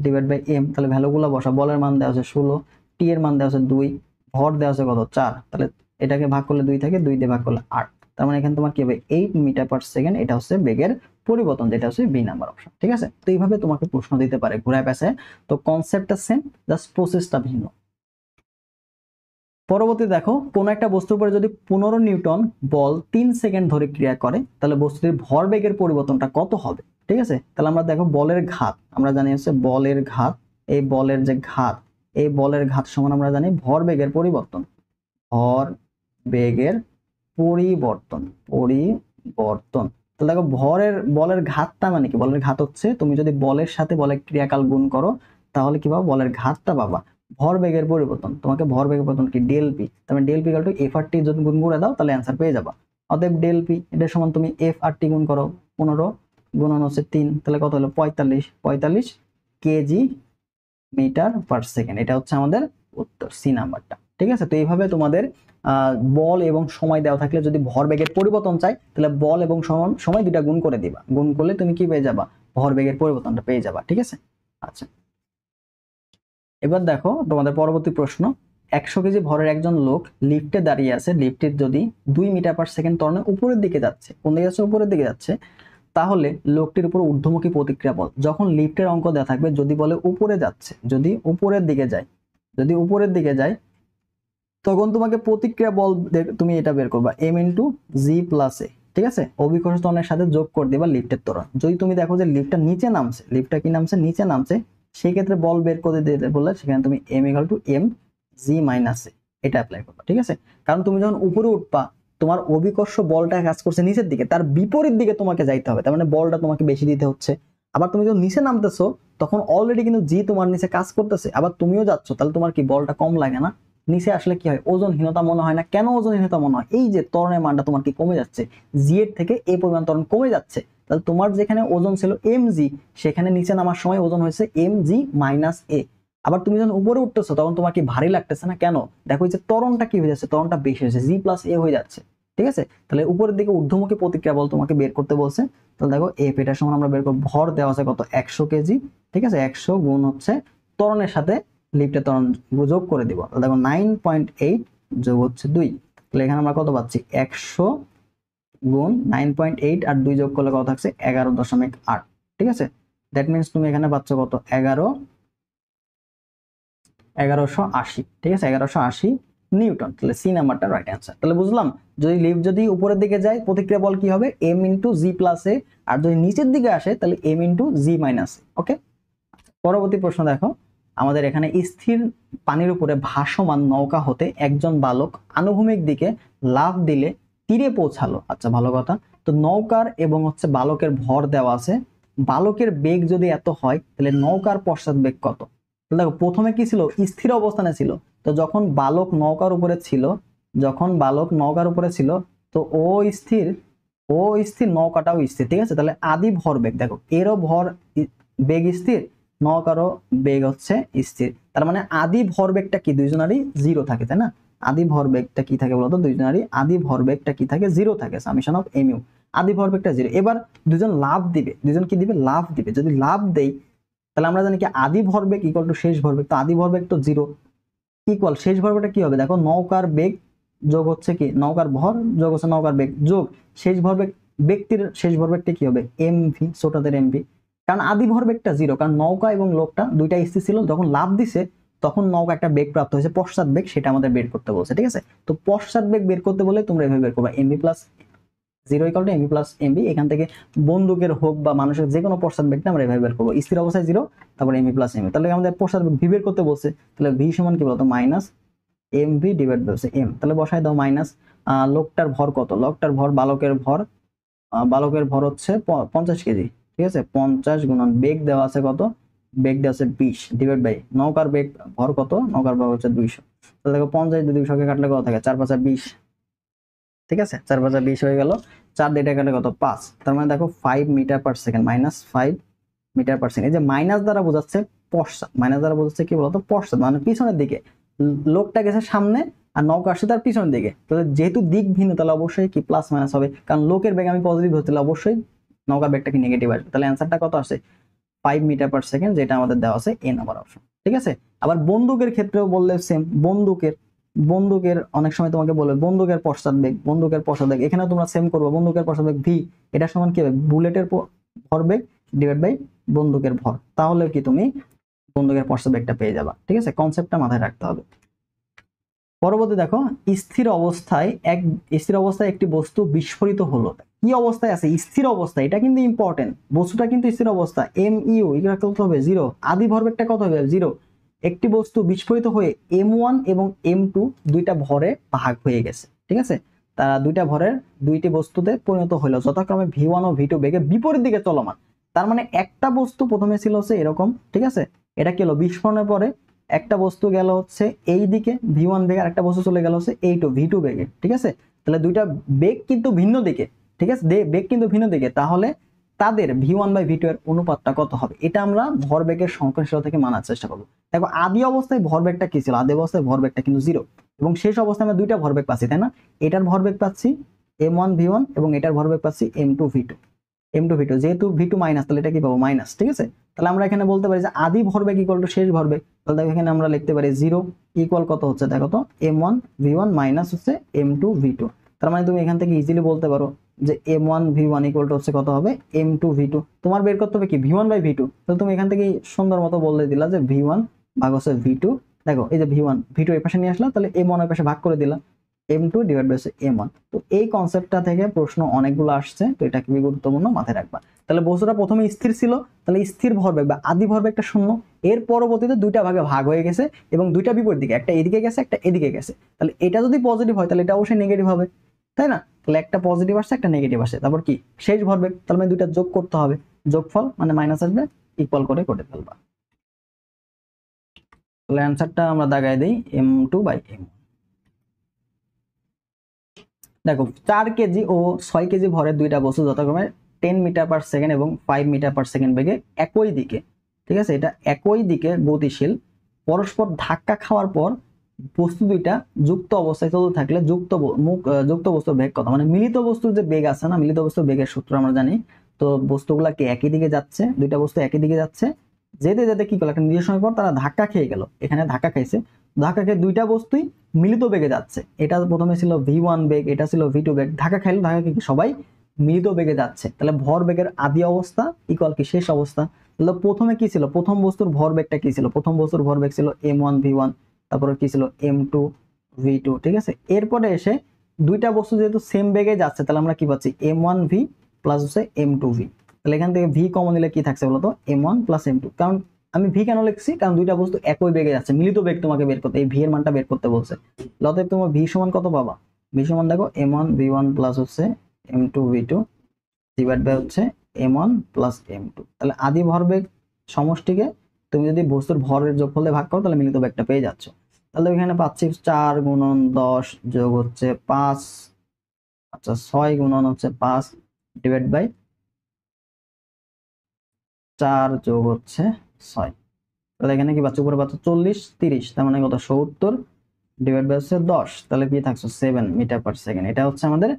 divide by M, তাহলে ভ্যালুগুলো বসা। বলের মান দেওয়া আছে 16, টি এর মান দেওয়া আছে 2, ভর দেওয়া আছে কত 4, তাহলে এটাকে ভাগ করলে 2 থাকে, 2 দিয়ে ভাগ করলে 8, তার মানে এখানে তোমার কি হবে 8 মিটার পার সেকেন্ড। এটা হচ্ছে বেগের পরিবর্তন, যেটা হচ্ছে বি নাম্বার অপশন। ঠিক আছে, তো এইভাবে তোমাকে প্রশ্ন দিতে পারে ঘুরায় পেঁচায়। তো কনসেপ্টটা সেম, জাস্ট প্রসেসটা ভিন্ন। পরবর্তী দেখো, কোন একটা বস্তুর উপরে যদি 15 নিউটন বল 3 সেকেন্ড ধরে ক্রিয়া করে, তাহলে বস্তুটির ভরবেগের পরিবর্তনটা কত হবে। ঠিক আছে, তাহলে আমরা দেখো বলের ঘাত আমরা জানি হচ্ছে বলের ঘাত, এই বলের যে ঘাত, এই বলের ঘাত সমান আমরা জানি ভরবেগের পরিবর্তন। ভরবেগের পরিবর্তন, পরিবর্তন। তাহলে দেখো বলের ঘাতটা মানে কি, বলের ঘাত হচ্ছে তুমি যদি বলের সাথে বলের ক্রিয়াকাল গুণ করো তাহলে কি পাবো, বলের ঘাতটা পাবা। ভরবেগের পরিবর্তন, তোমাকে ভরবেগের পরিবর্তন কি ডেল পি, তুমি del P equal to F আর টি যদি গুণ করে দাও তাহলে অ্যান্সার পেয়ে যাবা। অতএব ডেল পি এটার সমান তুমি এফ আর টি গুণ করো, 15 গুণন হচ্ছে 3, তাহলে কত হলো 45 কেজি মিটার পার সেকেন্ড। এটা হচ্ছে আমাদের উত্তর, সি নাম্বারটা। ঠিক আছে, তো এইভাবে তোমাদের বল এবং সময় দেওয়া থাকলে যদি ভরবেগের পরিবর্তন চাই তাহলে বল এবং সময় দুটা গুণ করে দিবা, গুণ করলে তুমি কি পেয়ে যাবা, ভরবেগের পরিবর্তনটা পেয়ে যাবা। ঠিক আছে, আচ্ছা এবার দেখো তোমাদের পরবর্তী প্রশ্ন। 100 কেজি ভরের একজন লোক লিফটে দাঁড়িয়ে আছে, লিফটের যদি 2 মিটার পার সেকেন্ড ত্বরণে উপরের দিকে যাচ্ছে, কোন দিকে যাচ্ছে, উপরের দিকে যাচ্ছে, তাহলে লোকটির উপর ঊর্ধ্বমুখী প্রতিক্রিয়া বল যখন লিফটের অঙ্ক দেওয়া থাকবে, যদি বলে উপরে যাচ্ছে, যদি উপরের দিকে যায়, যদি উপরের দিকে যায়, তখন তোমাকে প্রতিক্রিয়া বল তুমি এটা বের করবা এম ইন্টু জি প্লাস এ। ঠিক আছে, অভিকর্ষ ত্বরণের সাথে যোগ করে দিবা লিফটের ত্বরণ। যদি তুমি দেখো যে লিফটটা নিচে নামছে, লিফটটা কি নামছে, নিচে নামছে, সেই ক্ষেত্রে বল বের করে দিতে বললে সেখানে তুমি M equal to M G minus A এটা অ্যাপ্লাই করবা। ঠিক আছে, কারণ তুমি যখন উপরে উঠবা তোমার অভিকর্ষ বলটা কাজ করছে নিচের দিকে, তার বিপরীত দিকে তোমাকে যাইতে হবে, তার মানে বলটা তোমাকে বেশি দিতে হচ্ছে। আবার তুমি যখন নিচে নামতেছো তখন অলরেডি কিন্তু জি তোমার নিচে কাজ করতেছে, আবার তুমিও যাচ্ছ, তাহলে তোমার কি বলটা কম লাগে না, নিচে আসলে কি হয়, ওজনহীনতা মনে হয় না। কেন ওজনহীনতা মনে হয়, এই যে ত্বরণের মানটা তোমার কি কমে যাচ্ছে, জি এর থেকে এই পরিমাণ ত্বরণ কমে যাচ্ছে, তাহলে তোমার যেখানে ওজন ছিল এম জি, সেখানে নিচে নামার সময় ওজন হয়েছে এম জি মাইনাস এ। আবার তুমি যখন উপরে উঠতেছো তখন তোমার কি ভারী লাগতেছে না, কেন, দেখো যে ত্বরণটা কি হয়ে যাচ্ছে, ত্বরণটা বেশি হয়েছে, জি প্লাস এ হয়ে যাচ্ছে। ঠিক আছে, তাহলে উপরের দিকে ঊর্ধ্বমুখী প্রতিক্রিয়া বল তোমাকে বের করতে বলছে, তাহলে দেখো এফ এটার সমান আমরা বের করব, ভর দেওয়া আছে কত 100 কেজি। ঠিক আছে, 100 গুণ হচ্ছে ত্বরণের সাথে লিফটের ত্বরণ যোগ করে দিব, তাহলে দেখো 9.8 যোগ হচ্ছে 2, তাহলে এখানে আমরা কত পাচ্ছি 100 গুণ 9.8 আর 2 যোগ করলে কত থাকছে 11.8। ঠিক আছে, দ্যাট মিনস তুমি এখানে পাচ্ছ কত 1180। ঠিক আছে, 1180 নিউটন, তাহলে সি নাম্বারটা রাইট অ্যান্সার। তাহলে বুঝলাম, যদি লিফট যদি উপরের দিকে যায় প্রতিক্রিয়া বল কি হবে এম ইন্টু জি প্লাস এ, আর যদি নিচের দিকে আসে তাহলে এম ইন্টু জি মাইনাস এ। ওকে, পরবর্তী প্রশ্ন দেখো, আমাদের এখানে স্থির পানির উপরে ভাসমান নৌকা হতে একজন বালক আনুভূমিক দিকে লাফ দিলে তীরে পৌঁছালো। আচ্ছা ভালো কথা, তো নৌকার এবং হচ্ছে বালকের ভর দেওয়া আছে, বালকের বেগ যদি এত হয় তাহলে নৌকার পশ্চাৎ বেগ কত। দেখো প্রথমে কি ছিল, স্থির অবস্থানে ছিল, তো যখন বালক নৌকার উপরে ছিল, যখন বালক নৌকার উপরে ছিল, তো ও স্থির, ও স্থির, নৌকাটাও স্থির। ঠিক আছে, তাহলে আদি ভর বেগ দেখো, এরও ভর বেগ স্থির, নৌকারও বেগ হচ্ছে স্থির, তার মানে আদি ভরবেগটা কি দুইজনারই জিরো থাকে, তাই না, আদি ভরবেগটা কি থাকে বলতো, দুইজনারই আদি ভরবেগটা কি থাকে, জিরো থাকে, সামেশন অফ এম ইউ, আদি ভরবেগটা জিরো। এবার দুজন লাভ দিবে, দুজন কি দিবে, লাভ দিবে, যদি লাভ দেই তাহলে আমরা জানি কি আদি ভরবেগ ইকুয়াল টু শেষ ভরবেগ, তো আদি ভরবেগ তো জিরো, ইকুয়াল শেষ ভরবেগটা কি হবে, দেখো নৌকার বেগ যোগ হচ্ছে কি নৌকার ভর যোগ হচ্ছে নৌকার বেগ যোগ শেষ ভরবেগ, ব্যক্তির শেষ ভরবেগটা কি হবে এম ভি, ছোটদের এম ভি, কারণ আদি ভরবেগটা জিরো, কারণ নৌকা এবং লোকটা দুইটা স্থির ছিল, যখন লাভ দিছে তখন নৌকা একটা বেগ প্রাপ্ত হয়েছে পশ্চাৎ বেগ, সেটা আমাদের বের করতে বলছে। ঠিক আছে, তো পশ্চাৎ বেগ বের করতে বলে তোমরা এভাবে বের করবা MV plus zero equal to MV plus MV, এখান থেকে বন্দুকের হোক বা মানুষের যে কোনো পশ্চাৎ বেগটা আমরা এভাবে বের করবো, স্থির অবস্থায় জিরো তারপর এমভি প্লাস এমভি, তাহলে আমাদের পশ্চাৎ বেগ ভি বের করতে বলছে, তাহলে ভি সমান কি বলতো minus M V divide by M, তাহলে বসায় দাও মাইনাস, লোকটার ভর কত, লোকটার ভর বালকের ভর হচ্ছে 50 কেজি। ঠিক আছে, 50 গুণন বেগ দেওয়া আছে কত, বেগ দেওয়া আছে 20 ডিভাইড বাই নৌকার বেগ ভর কত, নৌকার ভর হচ্ছে 200, তাহলে দেখো 50 200 কে কাটলে কত থাকে 4 5 20। ঠিক আছে, 4 5 20 হয়ে গেল, 4 দিয়ে কাটলে কত 5, তার মানে দেখো 5 metre per second, minus 5 metre per second. এই যে মাইনাস দ্বারা বোঝাচ্ছে পশ্চাৎ, মাইনাস দ্বারা বোঝাচ্ছে কি বলতো পশ্চাৎ, মানে পিছনের দিকে, লোকটা গেছে সামনে আর নৌকা আসছে তার পিছনের দিকে, তাহলে যেহেতু দিক ভিন্ন তাহলে অবশ্যই কি প্লাস মাইনাস হবে, কারণ লোকের বেগ আমি পজিটিভ হচ্ছে তাহলে অবশ্যই নৌকার বেগটা কি নেগেটিভ আসবে, তাহলে অ্যান্সারটা কত আসছে 5 মিটার পার সেকেন্ড, যেটা আমাদের দেওয়া আছে এ নাম্বার অপশন। ঠিক আছে, আবার বন্দুকের ক্ষেত্রেও বললে সেম, বন্দুকের অনেক সময় তোমাকে বলবে বন্দুকের পশ্চাৎবেগ, এখানে তোমরা সেম করবে, বন্দুকের পশ্চাৎবেগ ভি, এটা সমান কি হবে, বুলেটের ভরবেগ ডিভাইড বাই বন্দুকের ভর, তাহলে কি তুমি বন্দুকের পশ্চাৎবেগটা পেয়ে যাবা। ঠিক আছে, কনসেপ্টটা মাথায় রাখতে হবে। পরবর্তী দেখো, স্থির অবস্থায় একটি বস্তু বিস্ফোরিত হলো। কি অবস্থায় আছে, স্থির অবস্থায়, এটা কিন্তু ইম্পর্টেন্ট, বস্তুটা কিন্তু স্থির অবস্থা, এম ইউ ইকুয়াল কত হবে 0, আদি ভরবেগটা কত হবে 0। একটি বস্তু বিস্ফোরিত হয়ে m1 এবং m2 দুইটা ভরে ভাগ হয়ে গেছে। ঠিক আছে, তারা দুইটা ভরের দুইটি বস্তুতে পরিণত হলো, যথাক্রমে v1 ও v2 বেগে বিপরীত দিকে চলমান। তার মানে একটা বস্তু প্রথমে ছিল হচ্ছে এরকম, ঠিক আছে, এটা কি হলো, বিস্ফোরণের পরে একটা বস্তু গেল হচ্ছে এই দিকে v1 বেগে, আর একটা বস্তু চলে গেল হচ্ছে এই v2 বেগে। ঠিক আছে, তাহলে দুইটা বেগ কিন্তু ভিন্ন দিকে, ঠিক আছে, বেগ কিন্তু ভিন্ন দিকে, তাহলে তাদের v1 বাই v2 এর অনুপাতটা কত হবে, এটা আমরা ভরবেগের সংখ্যাশীল থেকে মানার চেষ্টা করবো। দেখো আদি অবস্থায় ভরবেগটা কি ছিল, আদি অবস্থায় ভরবেগটা কিন্তু 0, এবং শেষ অবস্থায় আমরা দুইটা ভরবেগ পাচ্ছি, তাই না, এটার ভরবেগ পাচ্ছি m1 v1 এবং এটার ভরবেগ পাচ্ছি m2 v2, যেহেতু v2 মাইনাস, তাহলে এটা কি পাবো মাইনাস। ঠিক আছে, তাহলে আমরা এখানে বলতে পারি যে আদি ভরবেগ ইকুয়াল টু শেষ ভরবেগ, তাহলে দেখো এখানে আমরা লিখতে পারি 0 ইকুয়াল কত হচ্ছে, দেখো তো m1 v1 মাইনাস হচ্ছে m2 v2। তার মানে তুমি এখান থেকে ইজিলি বলতে পারো যে m1 v1 ইকুয়াল টু হচ্ছে কত হবে m2 v2। তোমার বের করতে হবে কি v1 বাই v2, তাহলে তুমি এখান থেকে সুন্দর মতো বলে দিলা যে v1 ভাগ হচ্ছে v2। দেখো এই যে v1 v2 এর পাশে নিয়ে আসলা, তাহলে m1 এর পাশে ভাগ করে দিলা, m2 ডিভাইড বাই m1। তো এই কনসেপ্টটা থেকে প্রশ্ন অনেকগুলো আসছে, তো এটা খুবই গুরুত্বপূর্ণ, মাথায় রাখবা। তাহলে বস্তুটা প্রথমে স্থির ছিল, তাহলে স্থির ভরবেগ বা আদি ভরবেগটা 0, এর পরবর্তীতে দুইটা ভাগে ভাগ হয়ে গেছে এবং দুইটা বিপরীত দিকে, একটা এদিকে গেছে একটা এদিকে গেছে। তাহলে এটা যদি পজিটিভ হয় তাহলে এটা অবশ্যই নেগেটিভ হবে, তাই না, তাহলে একটা পজিটিভ আসছে একটা নেগেটিভ আসছে, তারপর কি শেষ ভরবেগ, তাহলে মানে দুইটা যোগ করতে হবে, যোগফল মানে মাইনাস আসবে, ইকুয়াল করে ফেলবা। তাহলে অ্যান্সারটা আমরা দাগাই দেই m2 বাই m1। দেখো 4 কেজি ও 6 কেজি ভরের দুইটা বস্তু যথাক্রমে 10 মিটার পার সেকেন্ড এবং 5 মিটার পার সেকেন্ড বেগে একই দিকে, ঠিক আছে, এটা একই দিকে গতিশীল, পরস্পর ধাক্কা খাওয়ার পর বস্তু দুইটা যুক্ত অবস্থায় চলতে থাকলে যুক্ত বস্তুর বেগ কত, মানে মিলিত বস্তুর যে বেগ আছে না, মিলিত বস্তুর বেগের সূত্র আমরা জানি। তো বস্তুগুলা কি একই দিকে যাচ্ছে, দুইটা বস্তু একই দিকে যাচ্ছে, যেতে যেতে কি করলো, একটা নির্দিষ্ট সময় পর তারা ধাক্কা খেয়ে গেল, এখানে ধাক্কা খাইছে, ধাক্কা খেয়ে দুইটা বস্তুই মিলিত বেগে যাচ্ছে, এটা প্রথমে ছিল v1 বেগ, এটা ছিল v2 বেগ, ধাক্কা খাইলো, ধাক্কা খেয়ে সবাই মিলিত বেগে যাচ্ছে, তাহলে ভর বেগের আদি অবস্থা ইকুয়াল কি শেষ অবস্থা। তাহলে প্রথমে কি ছিল, প্রথম বস্তুর ভর বেগটা কি ছিল, প্রথম বস্তুর ভর বেগ ছিল m1 v1, তারপরে কি ছিল m2 v2। ঠিক আছে, এরপরে এসে দুইটা বস্তু যেহেতু সেম বেগে যাচ্ছে, তাহলে আমরা কি পাচ্ছি m1 v প্লাস হচ্ছে m2 v। তাহলে এখান থেকে v কমন নিলে কি থাকছে বলতো, m1 প্লাস m2। কারণ আমি v কেন লিখছি, কারণ দুইটা বস্তু একই বেগে যাচ্ছে, মিলিত বেগ তোমাকে বের করতে, এই v এর মানটা বের করতে বলছে। অতএব তোমার v সমান কত পাবা, v সমান দেখো m1 v1 প্লাস হচ্ছে m2 v2 ডিভাইড বাই হচ্ছে m1 প্লাস m2। তাহলে আদি ভরবেগ সমষ্টিকে তুমি যদি বস্তুর ভরের যোগফল দিয়ে ভাগ করো তাহলে মিলিত বেগটা পেয়ে যাচ্ছ। তাহলে এখানে পাচ্ছি 4 গুণন 10 যোগ হচ্ছে 5, আচ্ছা 6 গুণন হচ্ছে 5 ডিভাইড বাই 4 যোগ হচ্ছে 6। তাহলে এখানে কি পাচ্ছ, উপরে পাচ্ছ 40 30, তার মানে কত 70 ডিভাইড বাই হচ্ছে 10, তাহলে কি থাকছে 7 মিটার পার সেকেন্ড। এটা হচ্ছে আমাদের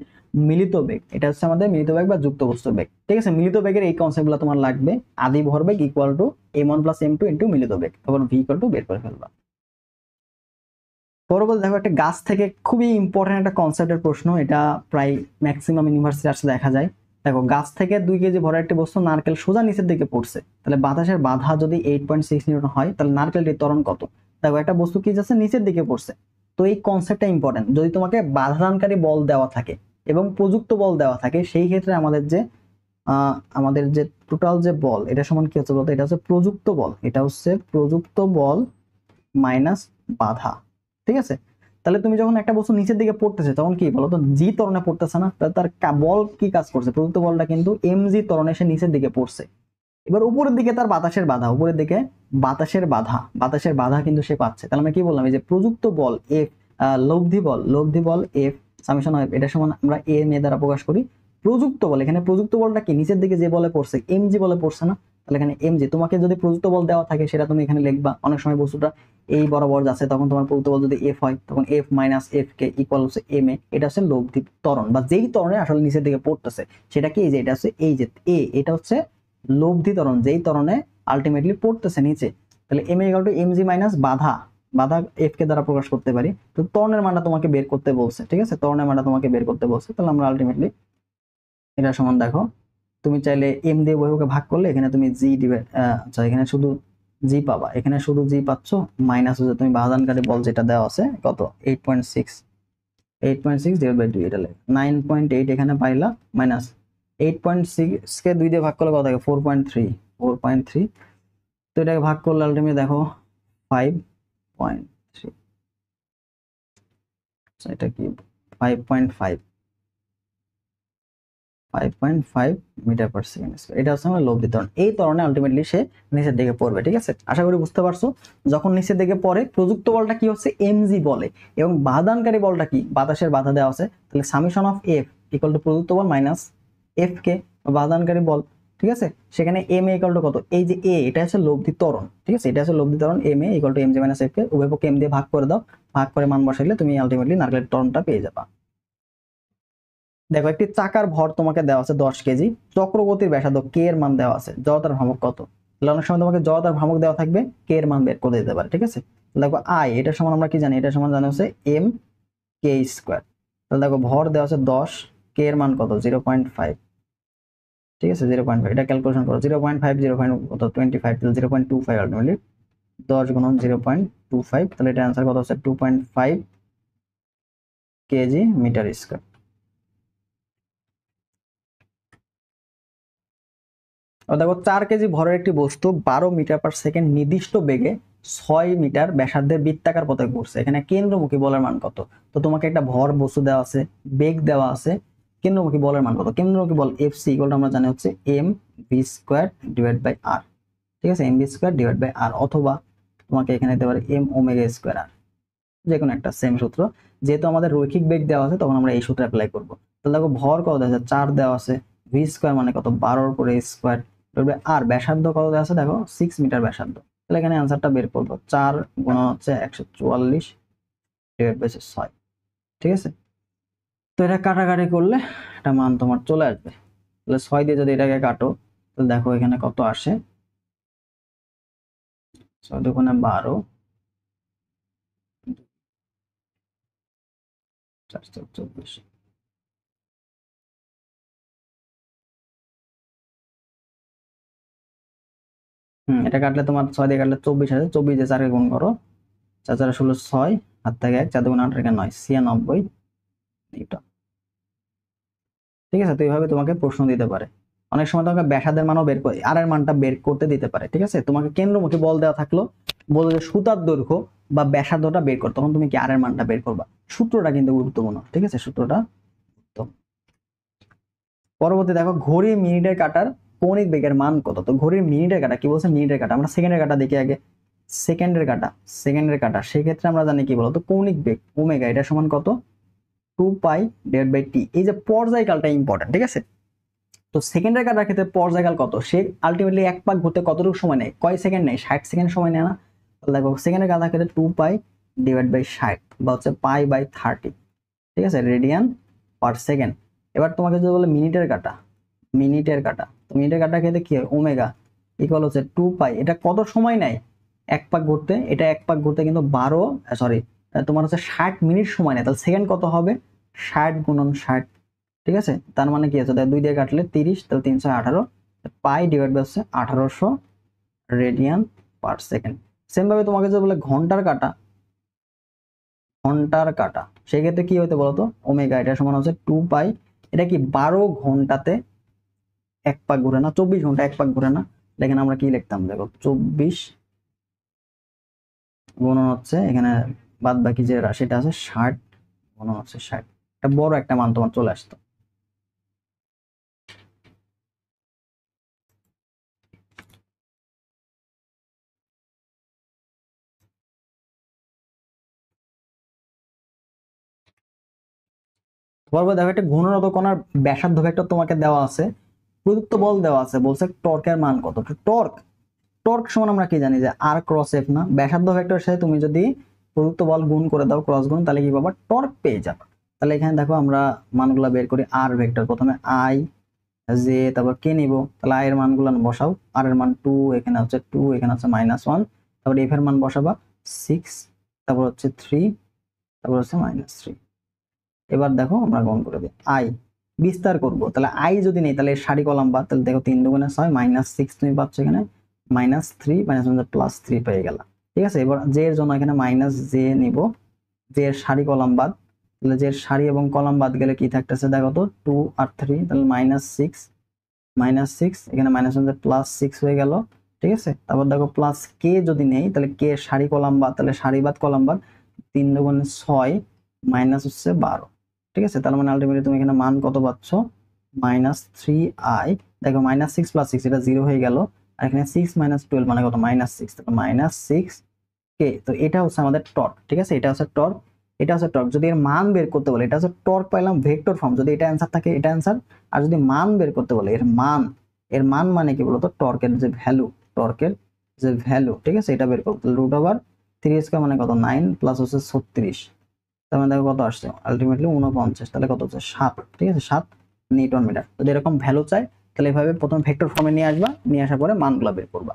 মিলিত বেগ, এটা হচ্ছে আমাদের মিলিত বেগ বা যুক্ত বস্তুর বেগ। ঠিক আছে, মিলিত বেগের এই কনসেপ্টগুলো তোমার লাগবে, আদি ভরবেগ equal to m1 plus m2 into মিলিত বেগ, তারপর v ইকুয়াল টু বের করে ফেলবা। পরবর্তী দেখো একটা গাছ থেকে খুবই ইম্পর্টেন্ট একটা কনসেপ্টের প্রশ্ন, এটা প্রায় ম্যাক্সিমাম ইউনিভার্সিটি আসলে দেখা যায়। দেখো গাছ থেকে 2 কেজি ভরের একটি বস্তু নারকেল সোজা নিচের দিকে পড়ছে, তাহলে বাতাসের বাধা যদি 8.6 নিউটন হয়, তাহলে নারকেলটির ত্বরণ কত। দেখো একটা বস্তু কি যাচ্ছে নিচের দিকে পড়ছে, তো এই কনসেপ্টটা ইম্পর্টেন্ট। যদি তোমাকে বাধাদানকারী বল দেওয়া থাকে এবং প্রযুক্ত বল দেওয়া থাকে, সেই ক্ষেত্রে আমাদের যে টোটাল যে বল, এটা সমান কি হচ্ছে বলতো, এটা হচ্ছে প্রযুক্ত বল, এটা হচ্ছে প্রযুক্ত বল মাইনাস বাধা। ঠিক আছে, তাহলে তুমি যখন একটা বস্তু নিচের দিকে পড়তেছে তখন কি বলতো, জি ত্বরণে পড়তেছে না, তাহলে তার বল কি কাজ করছে, প্রযুক্ত বলটা কিন্তু এম জি ত্বরণে সে নিচের দিকে পড়ছে। এবার উপরের দিকে তার বাতাসের বাধা, উপরের দিকে বাতাসের বাধা কিন্তু সে পাচ্ছে। তাহলে আমরা কি বললাম, এই যে প্রযুক্ত বল এফ, লব্ধি বল এফ সামেশন অফ, এটা সমান আমরা এ এ দ্বারা প্রকাশ করি প্রযুক্ত বল। এখানে প্রযুক্ত বলটা কি নিচের দিকে যে বলে পড়ছে, এম জি বলে পড়ছে না, তাহলে এখানে এম জি। তোমাকে যদি প্রযুক্ত বল দেওয়া থাকে সেটা তুমি এখানে লিখবা। অনেক সময় বস্তুটা এই বরাবর যাচ্ছে, তখন তোমার প্রযুক্ত বল যদি এফ হয় তখন F minus F K equal হচ্ছে এম এ। এটা হচ্ছে লব্ধি ত্বরণ বা যেই ত্বরণে আসলে নিচের দিকে পড়তেছে সেটা কি, এই যে এটা হচ্ছে এই যে এ, এটা হচ্ছে লব্ধি ত্বরণ, যেই ত্বরণে আলটিমেটলি পড়তেছে নিচে। তাহলে M equal to M G minus বাধা, বাধা এফ কে দ্বারা প্রকাশ করতে পারি। তো ত্বরণের মানটা তোমাকে বের করতে বলছে, ঠিক আছে, ত্বরণের মানটা তোমাকে বের করতে বলছে। তাহলে আমরা আলটিমেটলি এটা সমান দেখো, তুমি চাইলে এম দিয়ে উভয়কে ভাগ করলে এখানে তুমি জি দিবে, আচ্ছা এখানে শুধু জি পাবা, এখানে শুধু জি পাচ্ছ, মাইনাস হচ্ছে তুমি বাধানকারী বল যেটা দেওয়া আছে কত 8.6, 8.6 ডিভাইড বাই 2, এটা লেখ 9.8 এখানে পাইলা, মাইনাস 8.6 কে 2 দিয়ে ভাগ করলে কত থাকে 4.3, 4.3। তো এটাকে ভাগ করলে আলটিমেটলি দেখো 5.3, আচ্ছা এটা কি 5.5 মিটার পার সেকেন্ড স্কয়ার। এটা হচ্ছে আমার লব্ধি ত্বরণ। এই ত্বরণে আলটিমেটলি সে নিচের দিকে পড়বে, ঠিক আছে, আশা করি বুঝতে পারছো। যখন নিচের দিকে পড়ে প্রযুক্ত বলটা কি হচ্ছে এমজি বলে, এবং বাধানকারী বলটা কি বাতাসের বাধা দেওয়া আছে, তাহলে summation of F equal two প্রযুক্ত বল মাইনাস এফ কে বাধানকারী বল, ঠিক আছে। সেখানে এম এ ইকুয়াল টু কত, এই যে এ এটা হচ্ছে লব্ধি ত্বরণ, ঠিক আছে, এটা হচ্ছে লব্ধি ত্বরণ, M A equal to M G minus F K, উভয় পক্ষে এম দিয়ে ভাগ করে দাও, ভাগ করে মান বসাইলে তুমি আলটিমেটলি নারকেলের ত্বরণটা পেয়ে যাবা। দেখো একটি চাকার ভর তোমাকে দেওয়া আছে 10 কেজি, চক্রগতির ব্যাসার্ধ কে এর মান দেওয়া আছে, জড়তার ভ্রামক কত। তাহলে অনেক সময় তোমাকে জড়তার ভ্রামক দেওয়া থাকবে, কে এর মান বের করে দিতে পারে, ঠিক আছে। দেখো আই এটা সমান আমরা কি জানি, এটা সমান জানা হচ্ছে এম কে স্কোয়ার। তাহলে দেখো ভর দেওয়া আছে 10, কে এর মান কত 0.5, ঠিক আছে 0.5, এটা ক্যালকুলেশন করো 0.5 কত 25, তাহলে 0.25 আলটিমেটলি 10 গুণন 0.25, তাহলে এটা অ্যান্সার কত হচ্ছে 2.5 কেজি মিটার স্কোয়ার। দেখো 4 কেজি ভরের একটি বস্তু 12 মিটার পার সেকেন্ড নির্দিষ্ট বেগে 6 মিটার ব্যাসার্ধের বৃত্তাকার পথে ঘুরছে, এখানে কেন্দ্রমুখী বলের মান কত। তো তোমাকে একটা ভর বস্তু দেওয়া আছে, বেগ দেওয়া আছে, কেন্দ্রমুখী বলের মান কত। কেন্দ্রমুখী বল এফ সি ইকুয়াল আমরা জানি হচ্ছে M V square divide by R, ঠিক আছে, M V square divide by R, অথবা তোমাকে এখানে দিতে পারে এম ওমেগা স্কোয়ার আর, যে কোনো একটা সেম সূত্র। যেহেতু আমাদের রৈখিক বেগ দেওয়া আছে তখন আমরা এই সূত্র অ্যাপ্লাই করবো। তাহলে দেখো ভর কত দেওয়া আছে 4 দেওয়া আছে, ভি স্কোয়ার মানে কত 12 করে স্কোয়ার, আর ব্যাসার্ধ কত দেওয়া আছে দেখো 6 মিটার ব্যাসার্ধ। তাহলে এখানে অ্যান্সারটা বের করবো 4 গুণন হচ্ছে 144 ডিভাইড বাই 6, ঠিক আছে। তো এটা কাটাকাটি করলে একটা মান তোমার চলে আসবে। তাহলে 6 দিয়ে যদি এটাকে কাটো তাহলে দেখো এখানে কত আসে, 6 দুগুণে 12, 424। এটা কাটলে তোমার 6 দিয়ে কাটলে 24 আছে, 24 দিয়ে 4 গুণ করো, 4 4 16 6, হাত থেকে 1, 4 দুগুণ 8 9, 96 নিউটন, ঠিক আছে। তো এইভাবে তোমাকে প্রশ্ন দিতে পারে। অনেক সময় তোমাকে ব্যাসার্ধের মানও বের করে আর এর মানটা বের করতে দিতে পারে, ঠিক আছে। তোমাকে কেন্দ্রমুখী বল দেওয়া থাকলো, বললো যে সুতার দৈর্ঘ্য বা ব্যাসার্ধটা বের কর, তখন তুমি কি আর এর মানটা বের করবা। সূত্রটা কিন্তু গুরুত্বপূর্ণ, ঠিক আছে, সূত্রটা। তো পরবর্তী দেখো ঘড়ি মিনিটের কাটার কৌণিক বেগের মান কত। তো ঘড়ির মিনিটের কাটা কি বলছে, মিনিটের কাটা, আমরা সেকেন্ডের কাটা দেখি আগে। সেকেন্ডের কাটা সেক্ষেত্রে আমরা জানি কি বলতো কৌণিক বেগ ওমেগা, এটা সমান কত 2 পাই ডিভাইড বাই টি। এই যে পর্যায়কালটা ইম্পর্টেন্ট, ঠিক আছে। তো সেকেন্ডের কাটার ক্ষেত্রে পর্যায়কাল কত, সে আলটিমেটলি এক পাক ঘুরতে কতটুকু সময় নেয়, কয় সেকেন্ড নেয়, 60 সেকেন্ড সময় নেয় না। তাহলে দেখো সেকেন্ডের কাটার ক্ষেত্রে 2 পাই ডিভাইড বাই 60 বা হচ্ছে পাই বাই 30, ঠিক আছে, রেডিয়ান পার সেকেন্ড। এবার তোমাকে যদি বলে মিনিটের কাটা, তো মিনিটের কাটার ক্ষেত্রে কি হয় ওমেগা ইকুয়াল হচ্ছে 2 পাই, এটা কত সময় নেয় এক পাক ঘুরতে, এটা এক পাক ঘুরতে কিন্তু তোমার হচ্ছে 60 মিনিট সময় নেয়। তাহলে সেকেন্ড কত হবে 60 গুণন 60, ঠিক আছে। তার মানে কি আছে 2 দিয়ে কাটলে 30, তাহলে 318 পাই ডিভাইড বাই হচ্ছে 1800 রেডিয়ান পার সেকেন্ড। সেম ভাবে তোমাকে যদি বলে ঘন্টার কাটা সেই ক্ষেত্রে কি হইতে বলতো ওমেগা, এটা সমান হচ্ছে 2 পাই, এটা কি 12 ঘন্টাতে এক পাক ঘুরে না, 24 ঘন্টা এক পাক ঘুরে না। দেখেন আমরা কি লিখতাম দেখো 24 গুণন হচ্ছে এখানে বাদ বাকি যে রাশিটা আছে 60 গুণন হচ্ছে 60, একটা বড় একটা মান তোমার চলে আসতো। তারপর দেখো একটা ঘূর্ণনত কণার ব্যাসার্ধ ভেক্টর তোমাকে দেওয়া আছে, প্রযুক্ত বল দেওয়া আছে, বলছে টর্কের মান কত। টর্ক সমান আমরা কি জানি যে আর ক্রস এফ না, ব্যাসার্ধ ভেক্টরের সাথে তুমি যদি প্রযুক্ত বল গুণ করে দাও ক্রস গুণ, তাহলে কি পাবা টর্ক পেয়ে যাবে। তাহলে এখানে দেখো আমরা মানগুলা বের করি, আর ভেক্টর প্রথমে আই জে, তারপর কে নিব, তাহলে আই এর মানগুলো বসাও। আর এর মান 2, এখানে হচ্ছে 2, এখানে হচ্ছে -1, তারপর এফ এর মান বসাবা 6, তারপর হচ্ছে 3, তারপর হচ্ছে -3। এবার দেখো আমরা গ্রহণ করে দিই আই, বিস্তার করব, তাহলে আই যদি নেই তাহলে সারি কলাম বাদ, তাহলে দেখো 3 দুগুণে 6, -6 তুমি পাচ্ছ এখানে, -3, +3 পেয়ে গেল। ঠিক আছে, এবার জে এর জন্য এখানে -জে নিব, জে এর সারি কলাম বাদ, তাহলে জে এর সারি এবং কলাম বাদ গেলে কি থাকতেছে দেখো তো, 2 আর 3, তাহলে -6, এখানে +6 হয়ে গেল। ঠিক আছে, তারপর দেখো প্লাস কে যদি নেই তাহলে কে সারি কলাম বাদ, তাহলে সারি বাদ কলাম বাদ, 3 দুগুণে 6, মাইনাস হচ্ছে 12। ঠিক আছে, তার মানে আলটিমেটলি তুমি এখানে মান কত পাচ্ছ, -3i। দেখো -6 + 6 এটা 0 হয়ে গেল, আর এখানে 6 - 12 মানে কত, -6, তাহলে -6 কে। তো এটা হচ্ছে আমাদের টর্ক। ঠিক আছে, এটা হচ্ছে টর্ক, এটা হচ্ছে টর্ক। যদি এর মান বের করতে বলে, এটা হচ্ছে টর্ক পাইলাম ভেক্টর ফর্ম, যদি এটা অ্যান্সার থাকে এটা অ্যান্সার। আর যদি মান বের করতে বলে এর মান মানে কি বলতো, টর্কের যে ভ্যালু, ঠিক আছে, এটা বের করতে √3² মানে কত, 9 প্লাস হচ্ছে 36, তার মানে দেখো কত আসছে আলটিমেটলি 49, তাহলে কত হচ্ছে 7। ঠিক আছে, 7 নিউটন মিটার। যদি এরকম ভ্যালু চাই তাহলে এভাবে প্রথমে ভেক্টর ফর্মে নিয়ে আসবা, নিয়ে আসার পরে মানগুলো বের করবা।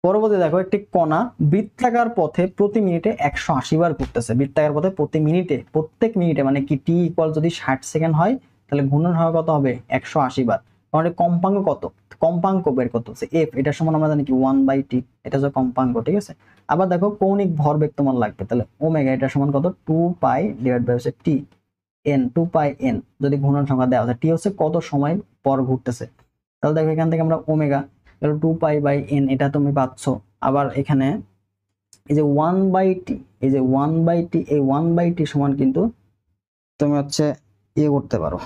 পরবর্তী দেখো, একটি কণা বৃত্তাকার পথে প্রতি মিনিটে 180 বার ঘুরতেছে। বৃত্তাকার পথে প্রতি মিনিটে, প্রত্যেক মিনিটে মানে কি, টি ইকুয়াল যদি 60 সেকেন্ড হয় তাহলে ঘূর্ণন হয় কত হবে, 180 বার। তাহলে কম্পাঙ্ক কত, কম্পাঙ্ক বের করতে হচ্ছে এফ, এটা সমান আমরা জানি কি 1/t, এটা হচ্ছে কম্পাঙ্ক। ঠিক আছে, আবার দেখো কৌণিক ভরবেগ তোমার লাগবে, তাহলে ওমেগা এটা সমান কত, 2π / হচ্ছে টি এন, 2π n, যদি ঘূর্ণন সংখ্যা দেওয়া আছে, টি হচ্ছে কত সময় পর ঘুরতেছে। তাহলে দেখো এখান থেকে আমরা ওমেগা 2π/n এটা তুমি পাচ্ছ। আবার এখানে এই যে 1/t, এই যে 1/t, এই 1/t সমান কিন্তু তুমি হচ্ছে ইয়ে করতে পারো,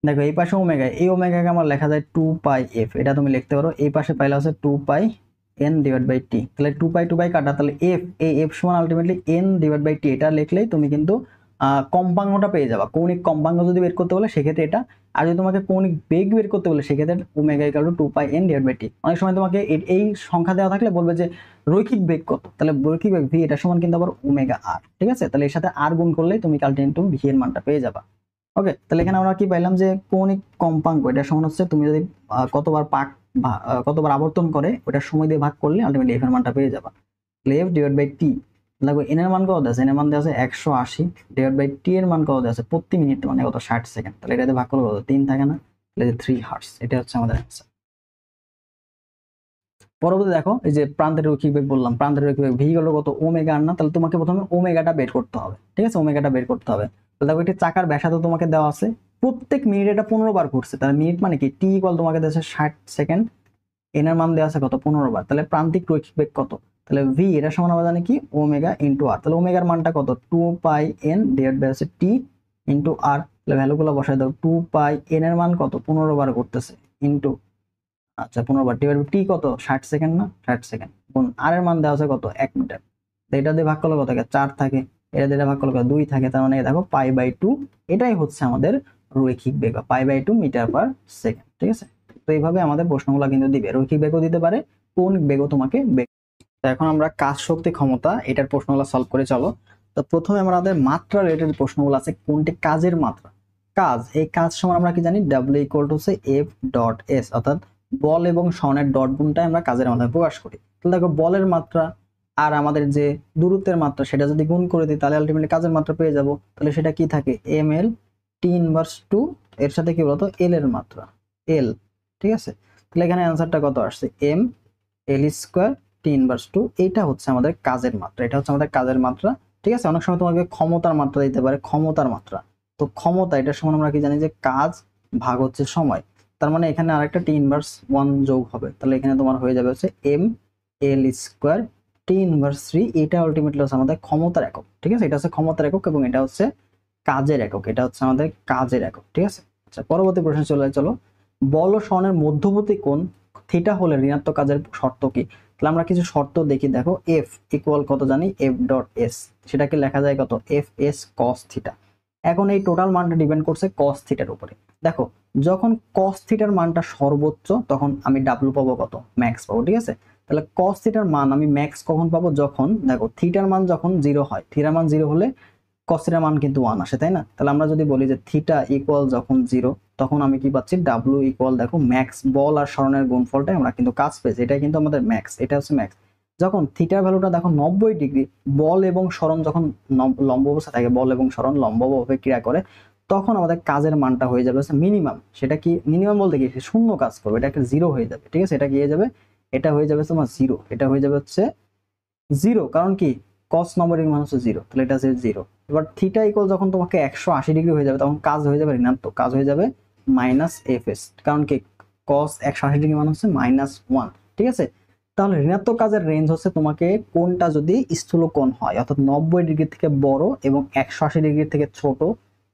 দেখো এই পাশে ওমেগা, এই ওমেগাকে আমার লেখা যায় 2πf, এটা তুমি লিখতে পারো। এই পাশে পাইলে হচ্ছে 2πn/t, তাহলে 2π কাটা, তাহলে এফ, এই এফ সমান আলটিমেটলি n/t, এটা লিখলেই তুমি কিন্তু কম্পাঙ্কটা পেয়ে যাবা। কৌণিক কম্পাঙ্ক যদি বের করতে বলে সেক্ষেত্রে এটা, আর যদি তোমাকে কৌণিক বেগ বের করতে বলে সেক্ষেত্রে ওমেগা = 2πn/t। অনেক সময় তোমাকে এই সংখ্যা দেওয়া থাকলে বলবে যে রৈখিক বেগ কত, তাহলে রৈখিক বেগ ভি এটা সমান কিন্তু আবার ওমেগা আর। ঠিক আছে, তাহলে এর সাথে আর গুণ করলেই তুমি আলটিমেটলি ভি এর মানটা পেয়ে যাবা। ওকে, তাহলে এখানে আমরা কি পাইলাম যে কৌণিক কম্পাঙ্ক এটা সমান হচ্ছে তুমি যদি কতবার আবর্তন করে ওটা সময় দিয়ে ভাগ করলে আলটিমেটলি এফ এর মানটা পেয়ে যাবা। তাহলে f/t লাগবে, এন এর মান কত আছে, এন এর মান দেওয়া আছে 180, / t এর মান কত আছে প্রতি মিনিট মানে কত 60 সেকেন্ড, তাহলে এটাতে ভাগ করলে কত, 3 থাকে না, তাহলে 3 হার্টজ, এটা হচ্ছে আমাদের অ্যান্সার। পরবর্তী দেখো, এই যে প্রান্তের রৈখিক বেগ বললাম, প্রান্তের রৈখিক বেগ ভি হলো কত, ওমেগা আর না, তাহলে তোমাকে প্রথমে ওমেগাটা বের করতে হবে। ঠিক আছে, ওমেগাটা বের করতে হবে। তাহলে দেখো একটি চাকার ব্যাসার্ধ তোমাকে দেওয়া আছে, প্রত্যেক মিনিটে এটা 15 বার ঘুরছে, তাহলে মিনিট মানে কি, টি ইকুয়াল তোমাকে দেওয়া আছে 60 সেকেন্ড, এন এর মান দেওয়া আছে কত, 15 বার, তাহলে প্রান্তিক রৈখিক বেগ কত, তাহলে ভি এটা সমান আমরা জানি কি ওমেগা ইন্টু আর, তাহলে ওমেগার মানটা কত, 2πn/t ইন্টু আর, তাহলে ভ্যালুগুলো বসাই দাও, 2πn এর মান কত, 15 বার ঘুরতেছে, ইন্টু, আচ্ছা 15 বার, টি কত, 60 সেকেন্ড না, 60 সেকেন্ড, গুণ আর এর মান দেওয়া আছে কত, 1 মিটার, তো এটা দিয়ে ভাগ করলে কত থাকে, 4 থাকে, এটা দিয়ে ভাগ করলে 2 থাকে, তার মানে দেখো π/2, এটাই হচ্ছে আমাদের রৈখিক বেগ, π/2 মিটার/সেকেন্ড। ঠিক আছে, তো এইভাবে আমাদের প্রশ্নগুলো কিন্তু দিবে, রৈখিক বেগও দিতে পারে, কৌণিক বেগও তোমাকে বেগ। তো এখন আমরা কাজ শক্তি ক্ষমতা এটার প্রশ্নগুলো সলভ করে চলো। তো প্রথমে আমাদের মাত্রা রিলেটেড প্রশ্নগুলো আছে, কোনটি কাজের মাত্রা, কাজ, এই কাজ সমান আমরা কি জানি, W = F.S, অর্থাৎ বল এবং সনের ডট গুণটাই আমরা কাজের মাত্রায় প্রকাশ করি। তাহলে দেখো বলের মাত্রা আর আমাদের যে দূরত্বের মাত্রা সেটা যদি গুণ করে দিই তাহলে আলটিমেটলি কাজের মাত্রা পেয়ে যাব। তাহলে সেটা কি থাকে, ml T−2, এর সাথে কি বলতো, এল এর মাত্রা, এল। ঠিক আছে, তাহলে এখানে অ্যান্সারটা কত আসছে, ml² T−2, এইটা হচ্ছে আমাদের কাজের মাত্রা, এটা হচ্ছে আমাদের কাজের মাত্রা। ঠিক আছে, অনেক সময় তোমাকে ক্ষমতার মাত্রা দিতে পারে, ক্ষমতার মাত্রা, তো ক্ষমতা এটার সমান আমরা কি জানি যে কাজ ভাগ হচ্ছে সময়, তার মানে এখানে আরেকটা T−1 যোগ হবে, তাহলে এখানে তোমার হয়ে যাবে হচ্ছে ml² T−3, এটা আলটিমেটলি হচ্ছে আমাদের ক্ষমতার একক। ঠিক আছে, এটা হচ্ছে ক্ষমতার একক এবং এটা হচ্ছে কাজের একক, এটা হচ্ছে আমাদের কাজের একক, ঠিক আছে। আচ্ছা পরবর্তী প্রশ্ন চলো। বল ও সরণের মধ্যবর্তী কোণ থিটা হলে ঋণাত্মক কাজের শর্ত কি? তাহলে আমরা কিছু শর্ত দেখি, দেখো এফ ইকুয়াল কত জানি, এফ ডট এস, সেটাকে লেখা যায় কত, এফ এস কস থিটা। এখন এই টোটাল মানটা ডিপেন্ড করছে কস থিটার উপরে। দেখো যখন কস থিটার মানটা সর্বোচ্চ তখন আমি ডাব্লু পাবো কত, ম্যাক্স পাবো, ঠিক আছে। তাহলে কস থিটার মান আমি ম্যাক্স কখন পাবো, যখন দেখো থিটার মান যখন 0 হয়, থিটার মান 0 হলে কস থিটার মান কিন্তু 1 আসে, তাই না? তাহলে আমরা যদি বলি যে থিটা ইকুয়াল যখন 0, তখন আমি কি পাচ্ছি, ডাব্লু ইকুয়াল দেখো ম্যাক্স, বল আর সরণের গুণফলটাই আমরা কিন্তু কাজ পেয়েছি, এটাই কিন্তু আমাদের ম্যাক্স, এটা হচ্ছে ম্যাক্স। যখন থিটার ভ্যালুটা দেখো 90 ডিগ্রি, বল এবং সরণ যখন লম্ব অবস্থা থাকে, বল এবং সরণ লম্বভাবে ক্রিয়া করে, তখন আমাদের কাজের মানটা হয়ে যাবে মিনিমাম। সেটা কি মিনিমাম বলতে কি, শূন্য কাজ করবে, এটা একটা 0 হয়ে যাবে, ঠিক আছে। এটা কি হয়ে যাবে, এটা হয়ে যাবে তোমার 0, এটা হয়ে যাবে হচ্ছে 0, কারণ কি কস 90 ডিগ্রি মান হচ্ছে 0, তাহলে এটা হচ্ছে 0। এবার থিটা ইকুয়াল যখন তোমাকে 180 ডিগ্রি হয়ে যাবে, তখন কাজ হয়ে যাবে ঋণাত্মক, কাজ হয়ে যাবে মাইনাস এফ এস, কারণ কি কস 180 ডিগ্রি মান হচ্ছে -1, ঠিক আছে। তাহলে ঋণাত্মক কাজের রেঞ্জ হচ্ছে তোমাকে কোনটা যদি স্থূল কোণ হয়, অর্থাৎ 90 ডিগ্রি থেকে বড় এবং 180 ডিগ্রি থেকে ছোট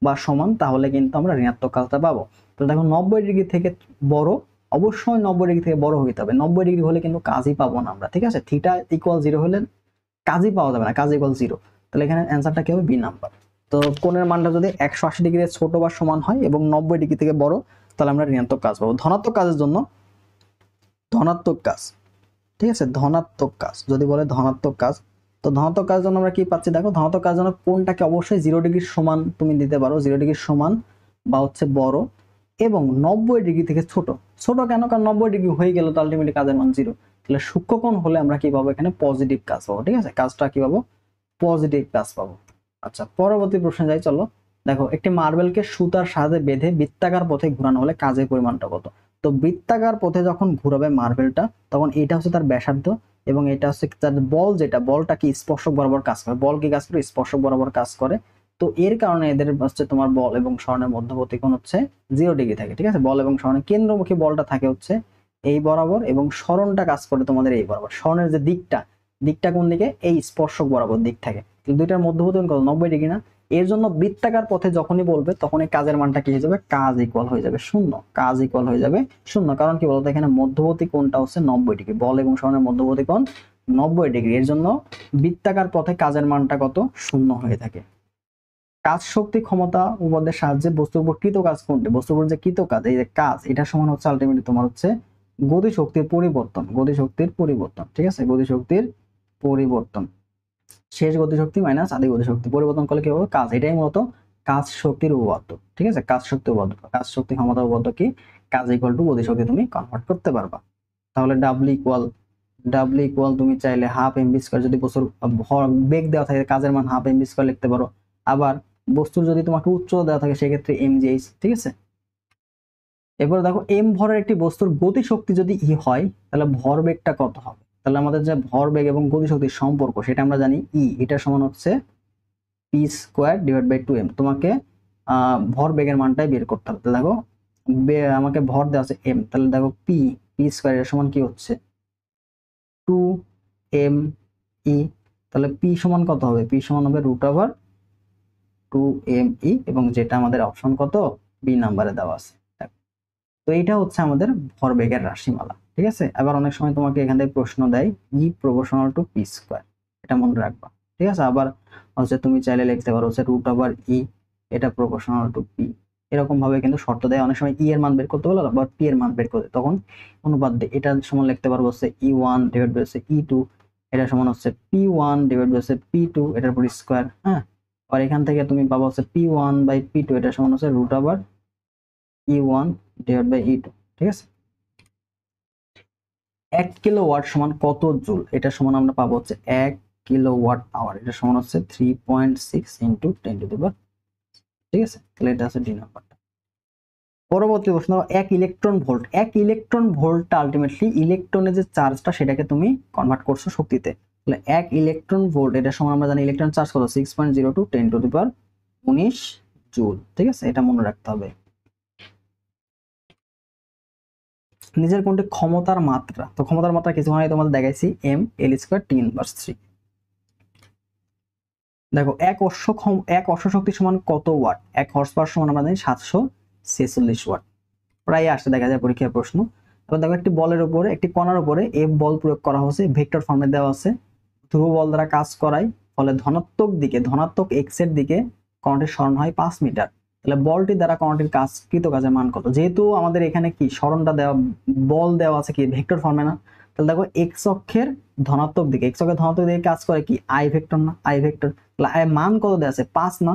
বা সমান, তাহলে কিন্তু আমরা ঋণাত্মক কাজটা পাবো। তো দেখো 90 ডিগ্রি থেকে বড়, অবশ্যই 90 ডিগ্রি থেকে বড় হইতে হবে, 90 ডিগ্রি হলে কিন্তু কাজই পাবো না আমরা, ঠিক আছে। থিটা ইকুয়াল 0 হলে কাজই পাওয়া যাবে না, কাজ ইকুয়াল 0। তাহলে এখানে অ্যান্সারটা কি হবে, বি নাম্বার। তো কোণের মানটা যদি 180 ডিগ্রি ছোট বা সমান হয় এবং 90 ডিগ্রি থেকে বড়, তাহলে আমরা ঋণাত্মক কাজ পাবো। ধনাত্মক কাজের জন্য, ধনাত্মক কাজ, ঠিক আছে, ধনাত্মক কাজ যদি বলে ধনাত্মক কাজ, তো ধনাত্মক কাজের জন্য আমরা কি পাচ্ছি, দেখো ধনাত্মক কাজের জন্য কোণটাকে অবশ্যই 0 ডিগ্রির সমান তুমি দিতে পারো, 0 ডিগ্রির সমান বা হচ্ছে বড়, এবং 90 ডিগ্রি থেকে ছোট। ছোট কেন, কারণ 90 ডিগ্রি হয়ে গেল তো আলটিমেটলি কাজের মান 0। তাহলে সূক্ষ্মকোণ হলে আমরা কি পাবো, এখানে পজিটিভ কাজ পাবো, ঠিক আছে, কাজটা কি পাবো, পজিটিভ কাজ পাবো। আচ্ছা পরবর্তী প্রশ্নে যাই চলো। দেখো একটি মার্বেলকে সুতার সাহায্যে বেঁধে বৃত্তাকার পথে ঘোরানো হলে কাজের পরিমাণটা কত? তো বৃত্তাকার পথে যখন ঘুরাবে মার্বেলটা, তখন এটা হচ্ছে তার ব্যাসার্ধ, এবং এটা হচ্ছে তার বল, যেটা বলটা কি স্পর্শক বরাবর কাজ করে, বল কি কাজ করে, স্পর্শক বরাবর কাজ করে। তো এর কারণে এদের হচ্ছে তোমার বল এবং সরণের মধ্যবর্তী কোণ হচ্ছে 0 ডিগ্রি থাকে, ঠিক আছে। বল এবং সরণের কেন্দ্রমুখী বলটা থাকে হচ্ছে এই বরাবর, এবং সরণটা কাজ করে তোমাদের এই বরাবর। সরণের যে দিকটা, দিকটা কোন দিকে, এই স্পর্শক বরাবর দিক থাকে। দুইটার মধ্যবর্তী কোণ কত, 90 ডিগ্রি না। এর জন্য বৃত্তাকার পথে যখনই বলবে, তখন এই কাজের মানটা কি হয়ে যাবে, কাজ ইকুয়াল হয়ে যাবে 0, কাজ ইকুয়াল হয়ে যাবে 0। কারণ কি বলতো, এখানে মধ্যবর্তী কোণটা হচ্ছে 90 ডিগ্রি, বল এবং সরণের মধ্যবর্তী কোণ 90 ডিগ্রি, এর জন্য বৃত্তাকার পথে কাজের মানটা কত, 0 হয়ে থাকে। কাজ শক্তি ক্ষমতা উপাদানের সাহায্যে বস্তুর উপর কৃত কাজ কোনটি? বস্তুর উপর যে কৃত কাজ, এই যে কাজ, এটা সমান হচ্ছে আলটিমেটলি তোমার হচ্ছে গতি শক্তির পরিবর্তন, গতি শক্তির পরিবর্তন, ঠিক আছে, গতি শক্তির পরিবর্তন। শেষ গতিশক্তি মাইনাস আদি গতিশক্তি পরিবর্তন করলে কি হবে, কাজ। এটাই মূলত কাজ শক্তির উপপাদ্য, ঠিক আছে, কাজ শক্তি উপপাদ্য, কাজ শক্তি ক্ষমতা উপপাদ্য কি, কাজ ইকুয়াল টু গতিশক্তি তুমি কনভার্ট করতে পারবা। তাহলে ডাব্লিউ ইকুয়াল তুমি চাইলে হাফ এমভি স্কয়ার, যদি বস্তুর বেগ দেওয়া থাকে কাজের মান হাফ এমভি স্কয়ার লিখতে পারো। আবার বস্তুর যদি তোমাকে উচ্চতা দেওয়া থাকে সেক্ষেত্রে এমজিএইচ, ঠিক আছে। এরপর দেখো এম ভরের একটি বস্তুর গতিশক্তি যদি ই হয়, তাহলে ভরবেগটা কত হবে? তাহলে আমাদের যে ভরবেগ এবং গতিশক্তির সম্পর্ক, সেটা আমরা জানি ই, এটা সমান হচ্ছে P square divide by 2m। তোমাকে ভরবেগের মানটাই বের করতে হবে। দেখো আমাকে ভর দেওয়া আছে এম, তাহলে দেখো পি পি স্কোয়ার এর সমান কি হচ্ছে 2m ই। তাহলে পি সমান কত হবে, পি সমান হবে √2m e, এবং যেটা আমাদের অপশন কত, বি নাম্বারে দেওয়া আছে। তো এইটা হচ্ছে আমাদের ভরবেগের রাশিমালা, ঠিক আছে। আবার অনেক সময় তোমাকে এখান থেকে প্রশ্ন দেয় ই প্রপোর্শনাল টু পি স্কোয়ার, এটা মনে রাখবা, ঠিক আছে। আবার হচ্ছে তুমি চাইলে লিখতে পারো হচ্ছে √e, এটা প্রপোর্শনাল টু পি, এরকম ভাবে কিন্তু শর্ত দেয়। অনেক সময় ই এর মান বের করতে বলো বা পি এর মান বের করতে, তখন অনুপাত দিয়ে এটা সমান লিখতে পারবো হচ্ছে E1 ডিভাইড বাই হচ্ছে E2, এটা সমান হচ্ছে P1 ডিভাইড বাই হচ্ছে P2, এটার উপর স্কোয়ার, হ্যাঁ। আর এখান থেকে তুমি পাবো হচ্ছে P1 বাই P2, এটা সমান হচ্ছে √E1 ডিভাইড বাই E2, ঠিক আছে। 1 কিলোওয়াট সমান কত জুল? এটা সমান আমরা পাবো হচ্ছে 1 কিলোওয়াট আওয়ার, এটা সমান হচ্ছে 3.6 ইন্টু 10⁻⁶, ঠিক আছে। তাহলে এটা আছে ডি নাম্বারটা। পরবর্তী প্রশ্ন, 1 ইলেকট্রন ভোল্ট, 1 ইলেকট্রন ভোল্টটা আলটিমেটলি ইলেকট্রনের যে চার্জটা সেটাকে তুমি কনভার্ট করছো শক্তিতে। তাহলে 1 ইলেকট্রন ভোল্ট, এটা সমান আমরা জানি ইলেকট্রন চার্জ কত, 6.02 10⁻19 জুল, ঠিক আছে, এটা মনে রাখতে হবে। নিজের কোনটি ক্ষমতার মাত্রা? তো ক্ষমতার মাত্রা কিছু হয় তোমাদের দেখাইছি, M L square T inverse 3। দেখো এক অশ্ব শক্তি সমান কত ওয়াট, 1 হর্স পাওয়ার সমান আমরা জানি 746 ওয়াট, প্রায় আসতে দেখা যায় পরীক্ষার প্রশ্ন। এবার দেখো একটি বলের উপরে, একটি কণার উপরে এফ বল প্রয়োগ করা হয়েছে, ভেক্টর ফর্মে দেওয়া আছে, ধ্রুব বল দ্বারা কাজ করায়, ফলে ধনাত্মক এক্স এর দিকে কণাটির সরণ হয় 5 মিটার। তাহলে বলটি দ্বারা কণাটির কৃত কাজের মান কত? যেহেতু আমাদের এখানে কি সরণটা দেওয়া, বল দেওয়া আছে কি ভেক্টর ফর্মে না, তাহলে দেখো এক্স অক্ষের ধনাত্মক দিকে কাজ করে কি আই ভেক্টর না, আই ভেক্টর। তাহলে মান কত দেওয়া আছে? 5 না,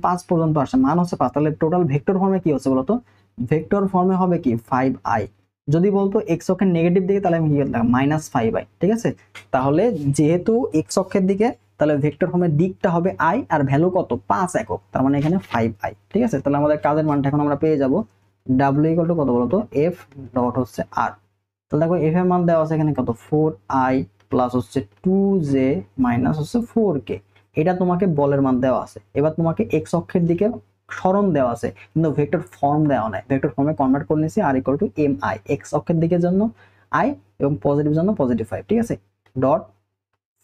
5 পর্যন্ত আসে, মান হচ্ছে 5। তাহলে টোটাল ভেক্টর ফর্মে কি হচ্ছে বলতো? ভেক্টর ফর্মে হবে কি 5i। যদি বলতো এক্স অক্ষের নেগেটিভ দিকে তাহলে আমি কি করতাম -5i, ঠিক আছে। তাহলে যেহেতু এক্স অক্ষের দিকে, তাহলে ভেক্টর ফর্মের দিকটা হবে i, আর ভ্যালু কত? 5 একক, তার মানে এখানে 5i, ঠিক আছে। তাহলে আমাদের কাজের মানটা এখন আমরা পেয়ে যাব, w ইকুয়াল টু কত বলতো? f ডট হচ্ছে r। তাহলে দেখো এফ এর মান দেওয়া আছে এখানে কত? 4i প্লাস হচ্ছে 2j মাইনাস হচ্ছে 4k। এটা তোমাকে বলের মান দেওয়া আছে। এবার তোমাকে এক্স অক্ষের দিকে সরণ দেওয়া আছে, কিন্তু ভেক্টর ফর্ম দেওয়া নাই, ভেক্টর ফর্মে কনভার্ট করে নিয়েছি, R equal to M I, X অক্ষের দিকের জন্য i এবং পজিটিভ জন্য +5, ঠিক আছে, ডট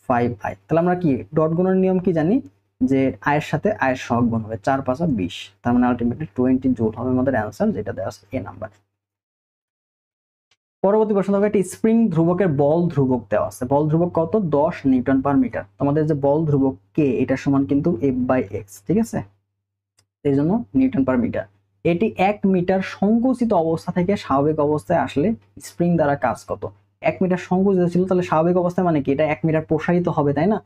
5i। তাহলে আমরা কি ডট গুণের নিয়ম কি জানি, যে i এর সাথে i এর সহগ গুণ হবে, 4 5 20, তার মানে আলটিমেটলি 20 জুল হবে আমাদের অ্যান্সার, যেটা দেওয়া আছে এ নাম্বার। পরবর্তী প্রশ্ন হবে, একটি স্প্রিং ধ্রুবকের বল ধ্রুবক দেওয়া আছে, বল ধ্রুবক কত? 10 নিউটন পার মিটার। আমাদের যে বল ধ্রুবক কে, এটা সমান কিন্তু f/x, ঠিক আছে, এই জন্য নিউটন পার মিটার। এটি 1 মিটার সংকুচিত অবস্থা থেকে স্বাভাবিক অবস্থায় আসলে স্প্রিং দ্বারা কাজ কত? 1 মিটার সংকুচিত ছিল, তাহলে স্বাভাবিক অবস্থায় মানে কি? এটা 1 মিটার প্রসারিত হবে, তাই না?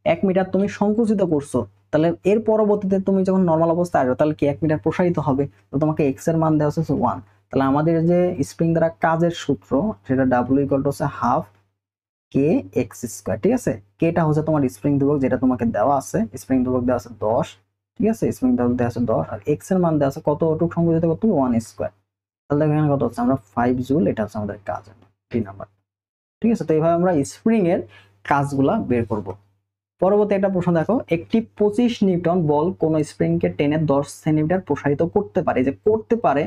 1 মিটার তুমি সংকুচিত করছো, তাহলে এর পরবর্তীতে তুমি যখন নর্মাল অবস্থায় আসবে, তাহলে কি 1 মিটার প্রসারিত হবে, তো তোমাকে এক্স এর মান দেওয়া হচ্ছে 1। তাহলে আমাদের যে স্প্রিং দ্বারা কাজের সূত্র, সেটা ডাব্লিউ ইকুয়াল টু হচ্ছে হাফ কে এক্স স্কোয়ার, ঠিক আছে। কেটা হচ্ছে তোমার স্প্রিং ধ্রুবক, যেটা তোমাকে দেওয়া আছে, স্প্রিং ধ্রুবক দেওয়া আছে 10, ঠিক আছে, স্প্রিং ধ্রুবক দেওয়া আছে 10, আর এক্স এর মান দেওয়া আছে কতটুকু সংকুচিত করতে হবে? 1 স্কোয়ার। তাহলে দেখো এখানে কত হচ্ছে, আমরা 5 জুল, এটা হচ্ছে আমাদের কাজ, 3 নাম্বার, ঠিক আছে। তো এইভাবে আমরা স্প্রিং এর কাজগুলা বের করব। পরবর্তী একটা প্রশ্ন দেখো, একটি 25 নিউটন বল কোন স্প্রিংকে টেনে 10 সেন্টিমিটার প্রসারিত করতে পারে, যে করতে পারে,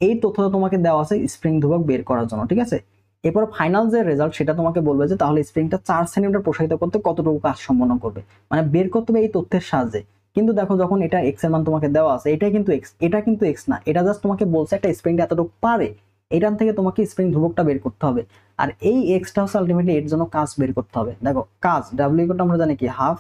এই তথ্যটা তোমাকে দেওয়া আছে স্প্রিং ধ্রুবক বের করার জন্য, ঠিক আছে। এরপর ফাইনাল যে রেজাল্ট, সেটা তোমাকে বলবে যে তাহলে স্প্রিংটা 4 সেন্টিমিটার প্রসারিত করতে কতটুকু কাজ সম্পন্ন করবে, মানে বের করতে হবে এই তথ্যের সাহায্যে। কিন্তু দেখো যখন এটা এক্স এর মান তোমাকে দেওয়া আছে, এটা কিন্তু এক্স, এটা কিন্তু এক্স না, এটা জাস্ট তোমাকে বলছে একটা স্প্রিংটা এতটুকু পারে, এটার থেকে তোমাকে স্প্রিং ধ্রুবকটা বের করতে হবে। আর এই এক্সটা হচ্ছে আলটিমেটলি এর জন্য কাজ বের করতে হবে। দেখো কাজ ডাব্লিউ ইকুয়াল টু আমরা জানি কি হাফ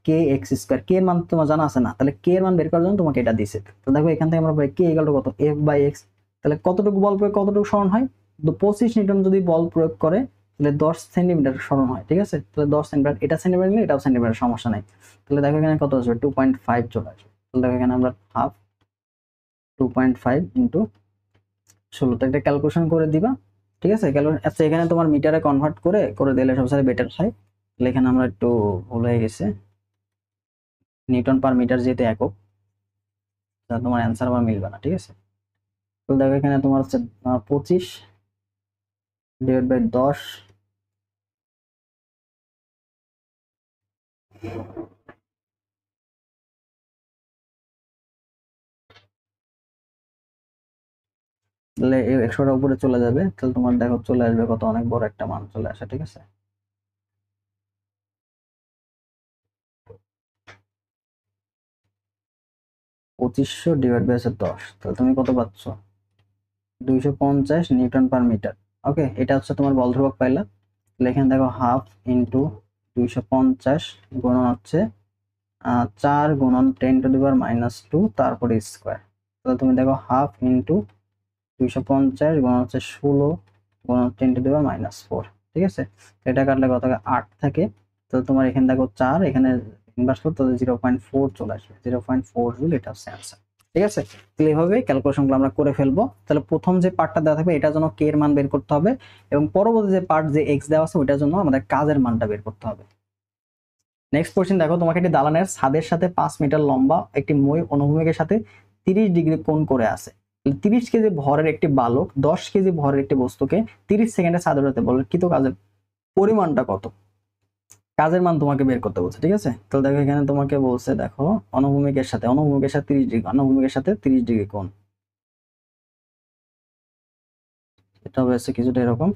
কে এক্স স্কোয়ার, কে এর মান তোমার জানা আছে না, তাহলে কে এর মান বের করার জন্য তোমাকে এটা দিছে। তো দেখো এখান থেকে আমরা পাই কে ইকুয়াল টু কত? f/x। তাহলে কতটুকু বল প্রয়োগ, কতটুকু সরণ হয়? তো 25 নিউটন যদি বল প্রয়োগ করে, তাহলে 10 সেন্টিমিটার সরণ হয়, ঠিক আছে। তাহলে 10 সেন্টিমিটার, এটা সেন্টিমিটার নিলে এটাও সেন্টিমিটার, সমস্যা নাই। তাহলে দেখো এখানে কত আসবে? 2.5 চলে আসবে। তাহলে দেখো এখানে আমরা হাফ 2.5 ইন্টু 16, তো এটা ক্যালকুলেশন করে দিবা, ঠিক আছে। আচ্ছা এখানে তোমার মিটারে কনভার্ট করে করে দিলে সবচেয়ে বেটার হয়। তাহলে এখানে আমরা একটু ভুল হয়ে গেছে, নিউটন পার মিটার যেহেতু একক, তাহলে তোমার অ্যান্সার আবার মিলবে না, ঠিক আছে। তো দেখো এখানে তোমার হচ্ছে 25/10, তাহলে 100টার উপরে চলে যাবে, তাহলে তোমার দেখো চলে আসবে কত, অনেক বড় একটা মান চলে আসে, ঠিক আছে। (2500/10), তাহলে তুমি কত পাচ্ছ? 250 নিউটন পার মিটার। ওকে, এটা হচ্ছে তোমার বল ধ্রুবক পাইলা। তাহলে এখানে দেখো হাফ ইন্টু 250 গুণন হচ্ছে 4 গুণন 10⁻², তারপরে স্কোয়ার। তাহলে তুমি দেখো হাফ ইন্টু 250 গুণন হচ্ছে 16 গুণন 10⁻⁴, ঠিক আছে। এটা কাটলে কত থাকে? 8 থাকে। তো তোমার এখানে দেখো 4, এখানে ইনভার্স করতে 0.4 চলে আসবে, 0.4 জুল, এটা হচ্ছে অ্যান্সার, ঠিক আছে। তাহলে এইভাবে ক্যালকুলেশনগুলো আমরা করে ফেলবো। তাহলে প্রথম যে পার্টটা দেওয়া থাকবে এটার জন্য কে এর মান বের করতে হবে, এবং পরবর্তী যে পার্ট যে এক্স দেওয়া আছে ওইটার জন্য আমাদের কাজের মানটা বের করতে হবে। নেক্সট কোশ্চেন দেখো, তোমাকে একটি দালানের ছাদের সাথে 5 মিটার লম্বা একটি মই অনুভূমিকের সাথে 30 ডিগ্রি কোণ করে আছে। 30 কেজি ভরের একটি বালক 10 কেজি ভরের একটি বস্তুকে 30 সেকেন্ডে ছাদে উঠাতে বলে, কৃত কাজের পরিমাণটা কত? কাজের মান তোমাকে বের করতে বলছে, ঠিক আছে। তো দেখো এখানে তোমাকে বলছে, দেখো অনুভূমিকের সাথে 30 ডিগ্রি, অনুভূমিকের সাথে 30 ডিগ্রি কোণ, এটা হবে কিছুটা এরকম।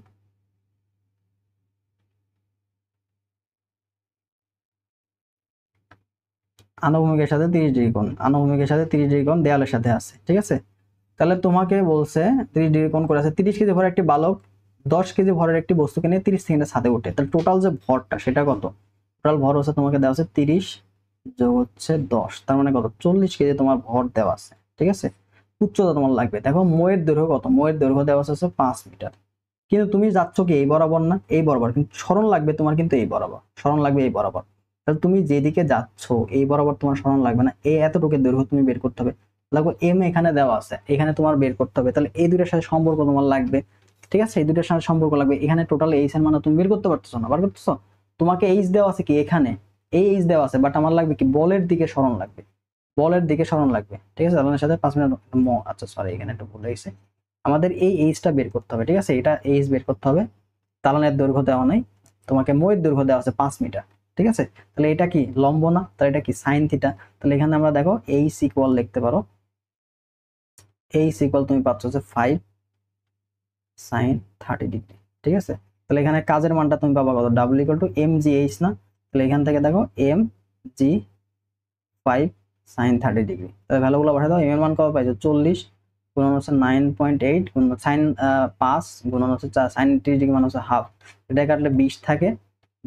আনুভূমিকের সাথে 30 ডিগ্রি কোণ, আনুভূমিকের সাথে 30 ডিগ্রি কোণ দেয়ালের সাথে আছে, ঠিক আছে। তাহলে তোমাকে বলছে 30 ডিগ্রি কোণ করে আছে, 30 কেজি ভরের একটি বালক 10 কেজি ভরের একটি বস্তুকে নিয়ে 30 সেকেন্ডে ছাদে ওঠে, তাহলে টোটাল যে ভরটা সেটা কত? টোটাল ভর হচ্ছে তোমাকে দেওয়া আছে 30 যোগ হচ্ছে 10, তার মানে কত? 40 কেজি তোমার ভর দেওয়া আছে, ঠিক আছে। উচ্চতা তোমার লাগবে, দেখো মোয়ের দৈর্ঘ্য কত? মোয়ের দৈর্ঘ্য দেওয়া আছে 5 মিটার, কিন্তু তুমি যাচ্ছ কি এই বরাবর না, এই বরাবর, কিন্তু সরণ লাগবে তোমার কিন্তু এই বরাবর, সরণ লাগবে এই বরাবর। তাহলে তুমি যেদিকে যাচ্ছ এই বরাবর তোমার সরণ লাগবে না, এই এতটুকুর দৈর্ঘ্য তুমি বের করতে হবে, লাগবে এম এখানে দেওয়া আছে, এখানে তোমার বের করতে হবে, তাহলে এই দুইটার সাথে সম্পর্ক তোমার লাগবে, ঠিক আছে। এই দুইটার সাথে সম্পর্ক লাগবে, এখানে টোটাল এইচ এর মান তুমি বের করতে পারতেছো না, বার করতেছো, তোমাকে এইচ দেওয়া আছে কি এখানে, এই এইচ দেওয়া আছে, বাট আমার লাগবে কি বলের দিকে সরণ লাগবে, বলের দিকে সরণ লাগবে, ঠিক আছে। আপনার সাথে 5 মিনিট আচ্ছা সরি এখানে একটু ভুল হয়েছে, আমাদের এই এইচটা বের করতে হবে, ঠিক আছে, এটা এইচ বের করতে হবে। তালনের দৈর্ঘ্য দেওয়া নাই, তোমাকে মইয়ের দৈর্ঘ্য দেওয়া আছে 5 মিটার, ঠিক আছে। তাহলে এটা কি লম্ব না, তাহলে এটা কি সাইন থিটা, তাহলে এখানে আমরা দেখো এইচ ইকুয়াল লিখতে পারো, এইচ ইকুয়াল তুমি পাচ্ছ যে 5 সাইন 30 ডিগ্রি, ঠিক আছে। তাহলে এখানে কাজের মানটা তুমি পাবা কত? W equal to M G H না, তাহলে এখান থেকে দেখো এম জি 5 সাইন 30 ডিগ্রি, তাহলে ভ্যালুগুলো বসাই দাও। এম এর মান কত পাইছো? 40 গুণন হচ্ছে 9.8 গুণ সাইন 5 গুণন হচ্ছে সাইন 30 ডিগ্রি মান হচ্ছে হাফ, এটা কাটলে 20 থাকে,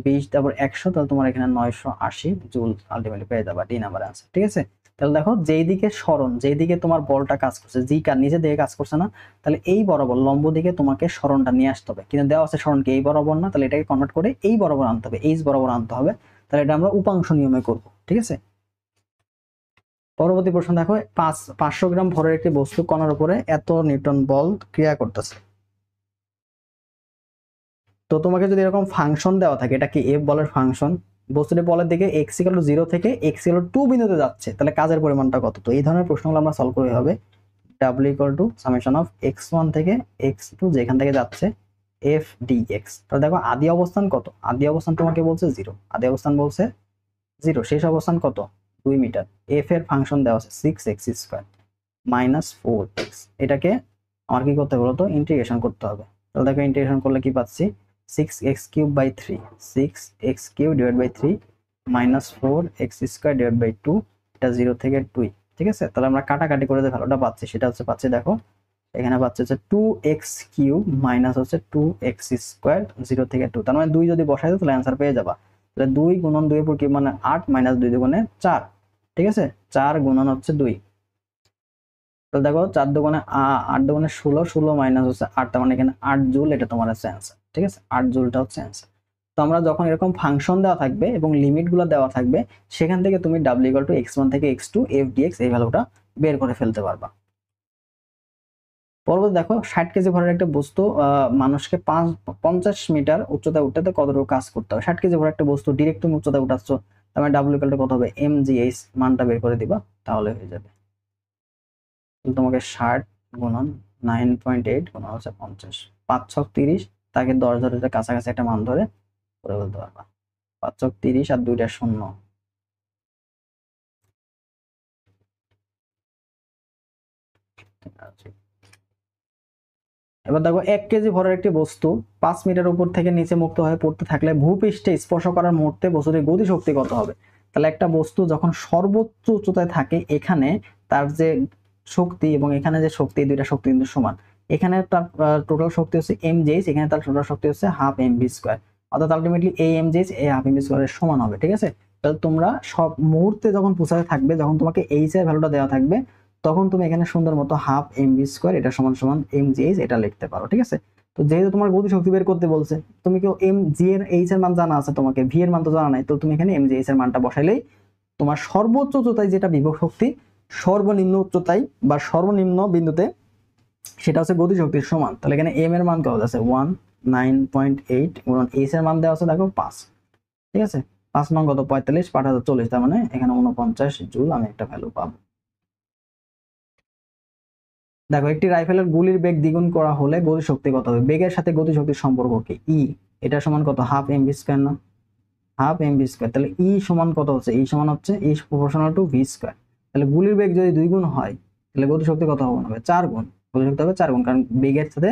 20 তারপর 100, তাহলে তোমার এখানে 980 জুল আলটিমেটলি পেয়ে যাবা, ডি নাম্বার আছে, ঠিক আছে। তাহলে দেখো যেই দিকে সরণ, যেই দিকে তোমার বলটা কাজ করছে, জি কার নিচে দিকে কাজ করছে না, তাহলে এই বরাবর লম্ব দিকে তোমাকে সরণটা নিয়ে আসতে হবে, কিন্তু দেওয়া আছে সরণকে এই বরাবর না, তাহলে এটাকে কনভার্ট করে এই বরাবর আনতে হবে, এইচ বরাবর আনতে হবে, তাহলে এটা আমরা উপাংশ নিয়মে করব, ঠিক আছে। পরবর্তী প্রশ্ন দেখো, 500 গ্রাম ভরের একটি বস্তু কণার উপরে এত নিউটন বল ক্রিয়া করতেছে। তো তোমাকে যদি এরকম ফাংশন দেওয়া থাকে, এটা কি এফ বলের ফাংশন, বস্তুটি বলের দিকে এক্স ইকুয়াল টু 0 থেকে এক্স ইকুয়াল টু 2 বিন্দুতে যাচ্ছে, তাহলে কাজের পরিমাণটা কত? তো এই ধরনের প্রশ্নগুলো আমরা সলভ করে হবে W equal two summation of x1 থেকে x2 যেখান থেকে যাচ্ছে এফ ডি এক্স। তাহলে দেখো আদি অবস্থান কত? আদি অবস্থান তোমাকে বলছে 0, আদি অবস্থান বলছে 0, শেষ অবস্থান কত? 2 মিটার। এফ এর ফাংশন দেওয়া আছে 6x² মাইনাস 4x, এটাকে আমার কি করতে হবে বলতো? ইন্টিগ্রেশন করতে হবে। তাহলে দেখো ইন্টিগ্রেশন করলে কি পাচ্ছি? 6x³/3, 6x³ divide by 3 minus 4x² divide by 2, এটা 0 থেকে 2, ঠিক আছে। তাহলে আমরা কাটাকাটি করে যে ভ্যালুটা পাচ্ছি সেটা হচ্ছে পাচ্ছি দেখো এখানে পাচ্ছি হচ্ছে 2x³ মাইনাস হচ্ছে 2x², 0 থেকে 2, তার মানে 2 যদি বসাই দাও তাহলে অ্যান্সার পেয়ে যাবা। তাহলে 2 গুণন 2 এর পর কি মানে 8 মাইনাস 2 দুগুণে 4, ঠিক আছে, 4 গুণন হচ্ছে 2, তাহলে দেখো 4 দুগুণে 8 দুগুণে 16, 16 মাইনাস হচ্ছে 8, তার মানে এখানে 8 জুল, এটা তোমার হচ্ছে অ্যান্সার, ঠিক আছে, 8 জুলটা হচ্ছে অ্যান্সার। তো আমরা যখন এরকম ফাংশন দেওয়া থাকবে এবং লিমিট গুলো দেওয়া থাকবে, সেখান থেকে তুমি ডাব্লিউ ইকুয়াল টু x1 থেকে x2 এফ ডিএক্স এই ভ্যালুটা বের করে ফেলতে পারবা। পরবর্তী দেখো 60 কেজি ভরের একটা বস্তু মানুষকে 50 মিটার উচ্চতায় উঠতে কতটুকু কাজ করতে হবে। 60 কেজি ভরের একটা বস্তু ডিরেক্ট তুমি উচ্চতায় উঠাচ্ছ, তার মানে ডাব্লিউ ইকুয়াল টু কত হবে? এম জি এইচ মানটা বের করে দিবা, তাহলে হয়ে যাবে। তোমাকে 60 গুণন 9.8 গুণন হচ্ছে 50, 5 ছক 30, তাকে 10 ধরে কাছাকাছি একটা মান ধরে করে বলতে পারবা। 5 ছক 30 আর 2টা শূন্য। এবার দেখো 1 কেজি ভরের একটি বস্তু 5 মিটার উপর থেকে নিচে মুক্ত হয়ে পড়তে থাকলে ভূপৃষ্ঠে স্পর্শ করার মুহূর্তে বস্তুটির গতি শক্তি কত হবে? তাহলে একটা বস্তু যখন সর্বোচ্চ উচ্চতায় থাকে, এখানে তার যে শক্তি এবং এখানে যে শক্তি, এই দুইটা শক্তি কিন্তু সমান। এখানে তার টোটাল শক্তি হচ্ছে mgh, এখানে তার টোটাল শক্তি হচ্ছে হাফ mv², অর্থাৎ আলটিমেটলি এই mgh এই হাফ mv² এর সমান হবে, ঠিক আছে। তাহলে তোমরা সব মুহূর্তে যখন পৌঁছাতে থাকবে, যখন তোমাকে এইচ এর ভ্যালুটা দেওয়া থাকবে, তখন তুমি এখানে সুন্দর মতো হাফ mv² এটা সমান সমান mgh এটা লিখতে পারো, ঠিক আছে। তো যেহেতু তোমার গতি শক্তি বের করতে বলছে, তুমি কি mg এর h এর মান জানা আছে, তোমাকে v এর মান তো জানা নাই, তো তুমি এখানে mgh এর মানটা বসাইলেই তোমার সর্বোচ্চ উচ্চতায় যেটা বিভব শক্তি, সর্বনিম্ন উচ্চতায় বা সর্বনিম্ন বিন্দুতে সেটা হচ্ছে গতি শক্তির সমান। তাহলে এখানে m এর মান কত আছে? 9.8 গুণন h এর মান দেওয়া আছে দেখো 5, ঠিক আছে। 5 নং কত? 45, 5 হাজার 40, তার মানে এখানে 49 জুল আমি একটা ভ্যালু পাবো। দেখো একটি রাইফেলের গুলির বেগ দ্বিগুণ করা হলে গতি শক্তি কত হবে? বেগের সাথে গতি শক্তির সম্পর্ক কি? ই, এটা সমান কত? হাফ mv², না হাফ mv², তাহলে ই সমান কত হচ্ছে? ই সমান হচ্ছে ই প্রপোর্শনাল টু v², তাহলে গুলির বেগ যদি 2 গুণ হয় তাহলে গতি শক্তি কত হবে? 4 গুণ, গতি শক্তি হবে 4 গুণ, কারণ বেগের সাথে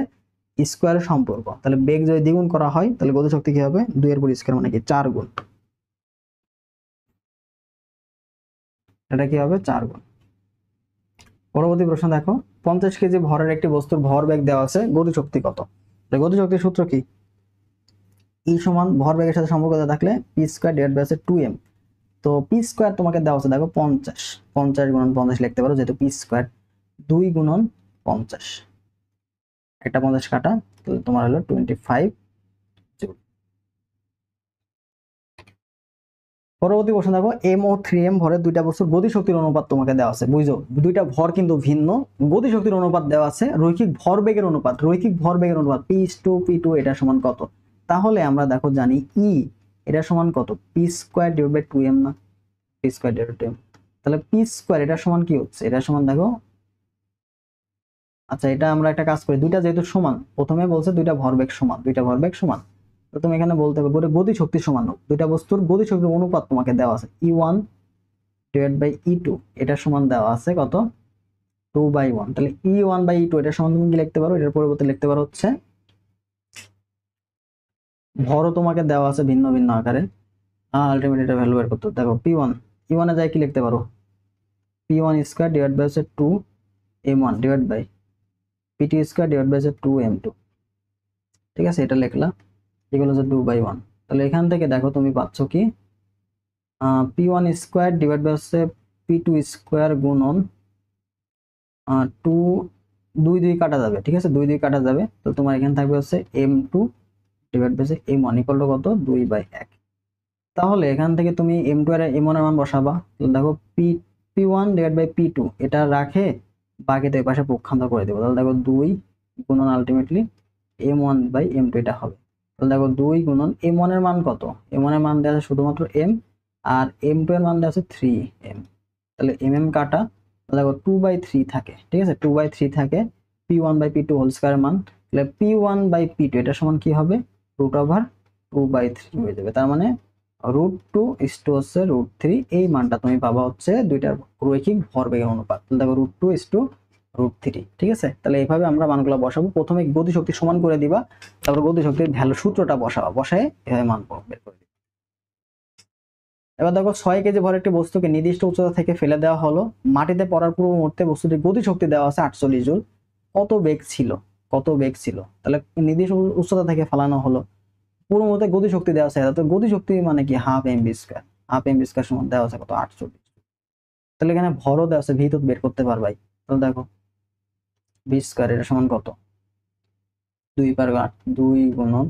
স্কোয়ারের সম্পর্ক। তাহলে বেগ যদি দ্বিগুণ করা হয় তাহলে গতি শক্তি কি হবে? 2 এর উপর স্কোয়ার মানে কি 4 গুণ। এটা কি হবে 4 গুণ। পরবর্তী প্রশ্ন দেখো, 50 কেজি ভরের একটি বস্তুর ভরবেগ দেওয়া আছে, গতিশক্তি কত? গতিশক্তির সূত্র কি? ই সমান ভরবেগের সাথে সম্পর্ক থাকলে P square divide by 2m। তো পি স্কয়ার তোমাকে দেওয়া আছে দেখো 50, 50 গুণন 50 লিখতে পারো, যেহেতু পি স্কয়ার 2 গুণন 50, একটা 50 কাটা, তো তোমার হলো 25 জুল। পরবর্তী প্রশ্ন দেখো, এম ও 3m ভরের দুইটা বস্তুর গতিশক্তির অনুপাত তোমাকে দেওয়া আছে। বুঝছো, দুইটা ভর কিন্তু ভিন্ন, গতিশক্তির অনুপাত দেওয়া আছে, রৈখিক ভরবেগের অনুপাত, রৈখিক ভরবেগের অনুপাত p2 এটা সমান কত? তাহলে আমরা দেখো জানি ই এটা সমান কত, P square divide by 2m না, পি স্কয়ার ডিভাইড 2m। তাহলে পি স্কয়ার এটা সমান কি হচ্ছে, এটা সমান দেখো, আচ্ছা এটা আমরা একটা কাজ করি, দুইটা যেহেতু সমান, প্রথমে বলছে দুইটা ভরবেগ সমান, দুইটা ভরবেগ সমান, তো তুমি এখানে বলতে হবে গতি শক্তি সমান হোক, দুইটা বস্তুর গতি শক্তির অনুপাত তোমাকে দেওয়া আছে E1 ডিভাইড বাই E2, এটা সমান দেওয়া আছে কত, 2/1। তাহলে E1 বাই E2 এটা সমান তুমি কি লিখতে পারো, এটার পরিবর্তে লিখতে পারো হচ্ছে, ভরও তোমাকে দেওয়া আছে ভিন্ন ভিন্ন আকারে, আলটিমেট এটা ভ্যালু বের করতে দেখো P1, E1 এ যাই কি লিখতে পারো, P1 square divide by 2m1 divide by P2 square divide by 2m2। ঠিক আছে, এটা লিখলা, এগুলো হচ্ছে 2/1। তাহলে এখান থেকে দেখো তুমি পাচ্ছ কি, P1 square divide by P2 square গুণন 2, 2 কাটা যাবে, ঠিক আছে, 2 কাটা যাবে, তো তোমার এখানে থাকবে হচ্ছে m2 divide by m1 equal to কত, 2/1। তাহলে এখান থেকে তুমি m2 আর m1 এর মান বসাবা, তো দেখো P1 ডিভাইড বাই P2 এটা রাখে, বাকিতে এই পাশে পক্ষান্তর করে দেবো, তাহলে দেখো 2 গুণন আলটিমেটলি m1 বাই m2 এটা হবে। তাহলে দেখো 2 গুণন m1 এর মান কত, m1 এর মান দেওয়া আছে শুধুমাত্র m, আর m2 এর মান দেওয়া আছে 3m, তাহলে mm কাটা, দেখো 2/3 থাকে, ঠিক আছে, 2/3 থাকে P1 by P2 whole square মান, তাহলে P1 বাই P2 এটা সমান কি হবে, √2/3 হয়ে যাবে। তার মানে √2 হচ্ছে √3, এই মানটা তুমি পাবা হচ্ছে দুইটার রৈখিক ভরবেগের অনুপাত। দেখো √2 √3, ঠিক আছে। তাহলে এইভাবে আমরা মানগুলো বসাবো, প্রথমে গতিশক্তি সমান করে দিবা, তারপর গতিশক্তির ভ্যালু সূত্রটা বসাবা, বসায় এভাবে মান বের করে দিবা। এবার দেখো 6 কেজি ভরের একটি বস্তুকে নির্দিষ্ট উচ্চতা থেকে ফেলে দেওয়া হলো, মাটিতে পড়ার পূর্ব মুহূর্তে বস্তুটির গতিশক্তি দেওয়া আছে 48 জুল, কত বেগ ছিল, কত বেগ ছিল, তাহলে নির্দিষ্ট উচ্চতা থেকে ফেলানো হলো, পুরো মতে গতিশক্তি দেওয়া আছে, তো গতিশক্তি মানে কি half mv square, half mv square সমান দেওয়া আছে কত, 48। তাহলে এখানে ভরও দেওয়া আছে, ভি তো বের করতে পারবাই, তাহলে দেখো ভি স্কয়ার এটা সমান কত, 2 গুণন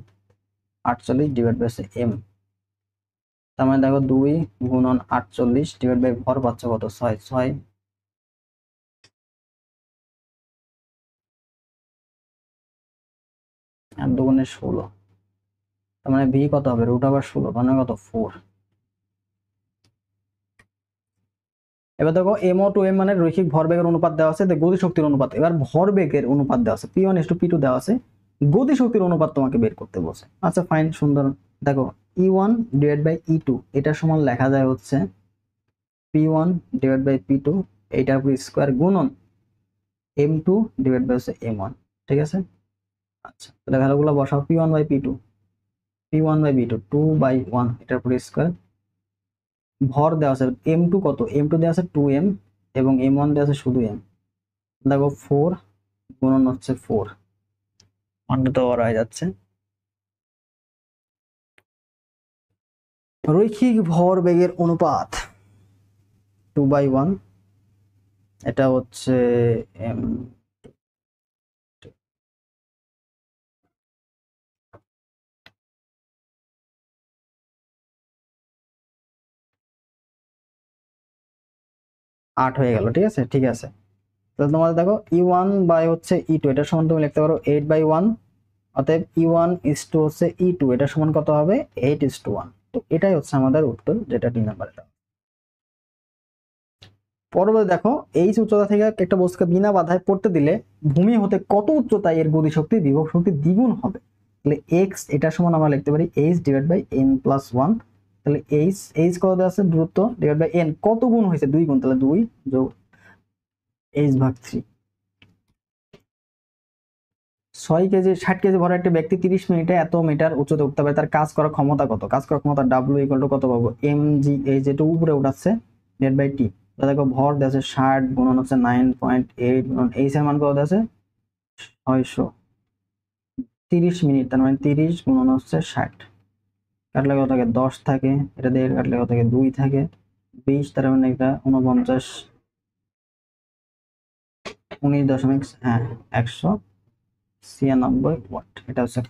48 ডিভাইড বাই m, তার মানে দেখো 2 গুণন 48 ডিভাইড বাই ভর পাচ্ছ কত, 6 আর 2 গুণে 16, তার মানে ভি কত হবে, √16, মানে কত 4। এবার দেখো m ও 2m মানে রৈখিক ভরবেগের অনুপাত দেওয়া আছে, গতিশক্তির অনুপাত, এবার ভরবেগের অনুপাত দেওয়া আছে P1 P2 দেওয়া আছে, গতিশক্তির অনুপাত তোমাকে বের করতে বলছে। আচ্ছা ফাইন, সুন্দর, দেখো E1 ডিভাইড বাই E2 এটা সমান লেখা যায় হচ্ছে P1 ডিভাইড বাই P2 এইটার উপর স্কয়ার গুণন m2 ডিভাইড বাই m1, ঠিক আছে। আচ্ছা তাহলে ভ্যালুগুলো বসাও, P1 by P2, P1 by P2 2/1 এটার উপর স্কয়ার, ভর দেওয়া আছে m2 কত, m2 দেওয়া আছে 2m এবং m1 দেওয়া আছে শুধু m, দেখো 4 গুণন হচ্ছে 4, মানটা তো বড় হয়ে যাচ্ছে। রৈখিক ভরবেগের অনুপাত 2/1, এটা হচ্ছে m, 8 হয়ে গেল, ঠিক আছে, ঠিক আছে। তাহলে তোমাদের দেখো E1 বাই হচ্ছে E2 এটা সমান তুমি লিখতে পারো 8/1, অতএব E1 হচ্ছে E2 এটা সমান কত হবে, 8:1। তো এটাই হচ্ছে আমাদের উত্তর, যেটা 3 নম্বরে। পরবর্তী দেখো, এইচ উচ্চতা থেকে একটা বস্তুকে বিনা বাধায় পড়তে দিলে ভূমি হতে কত উচ্চতায় এর গতিশক্তি বিভব শক্তি দ্বিগুণ হবে, তাহলে x এটা সমান আমরা লিখতে পারি h ডিভাইড বাই n+1, তাহলে h কত দেওয়া আছে, দূরত্ব ডিভাইড বাই n কত গুণ হয়েছে, 2 গুণ, তাহলে 2 যোগ h/3। 6 কেজি 60 কেজি ভরা একটা ব্যক্তি 30 মিনিটে এত মিটার উচ্চতায় উঠতে পারে, তার কাজ করার ক্ষমতা কত, কাজ করার ক্ষমতা w ইকুয়াল টু কত পাবো, mg, এই যেটা উপরে উঠাচ্ছে ডিভাইড বাই t, দেখো ভর দেওয়া আছে 60 গুণন হচ্ছে 9.8 গুণন এইচ এর মান কত দেওয়া আছে 630 মিনিট, তার মানে 30 গুণন হচ্ছে 60, কাটলে কত থাকে 10 থাকে, এটা দিয়ে কাটলে কত থাকে 2 থাকে, 20, তার মানে এটা 49, 19 দশমিক, হ্যাঁ 196 ওয়াট, এটা হচ্ছে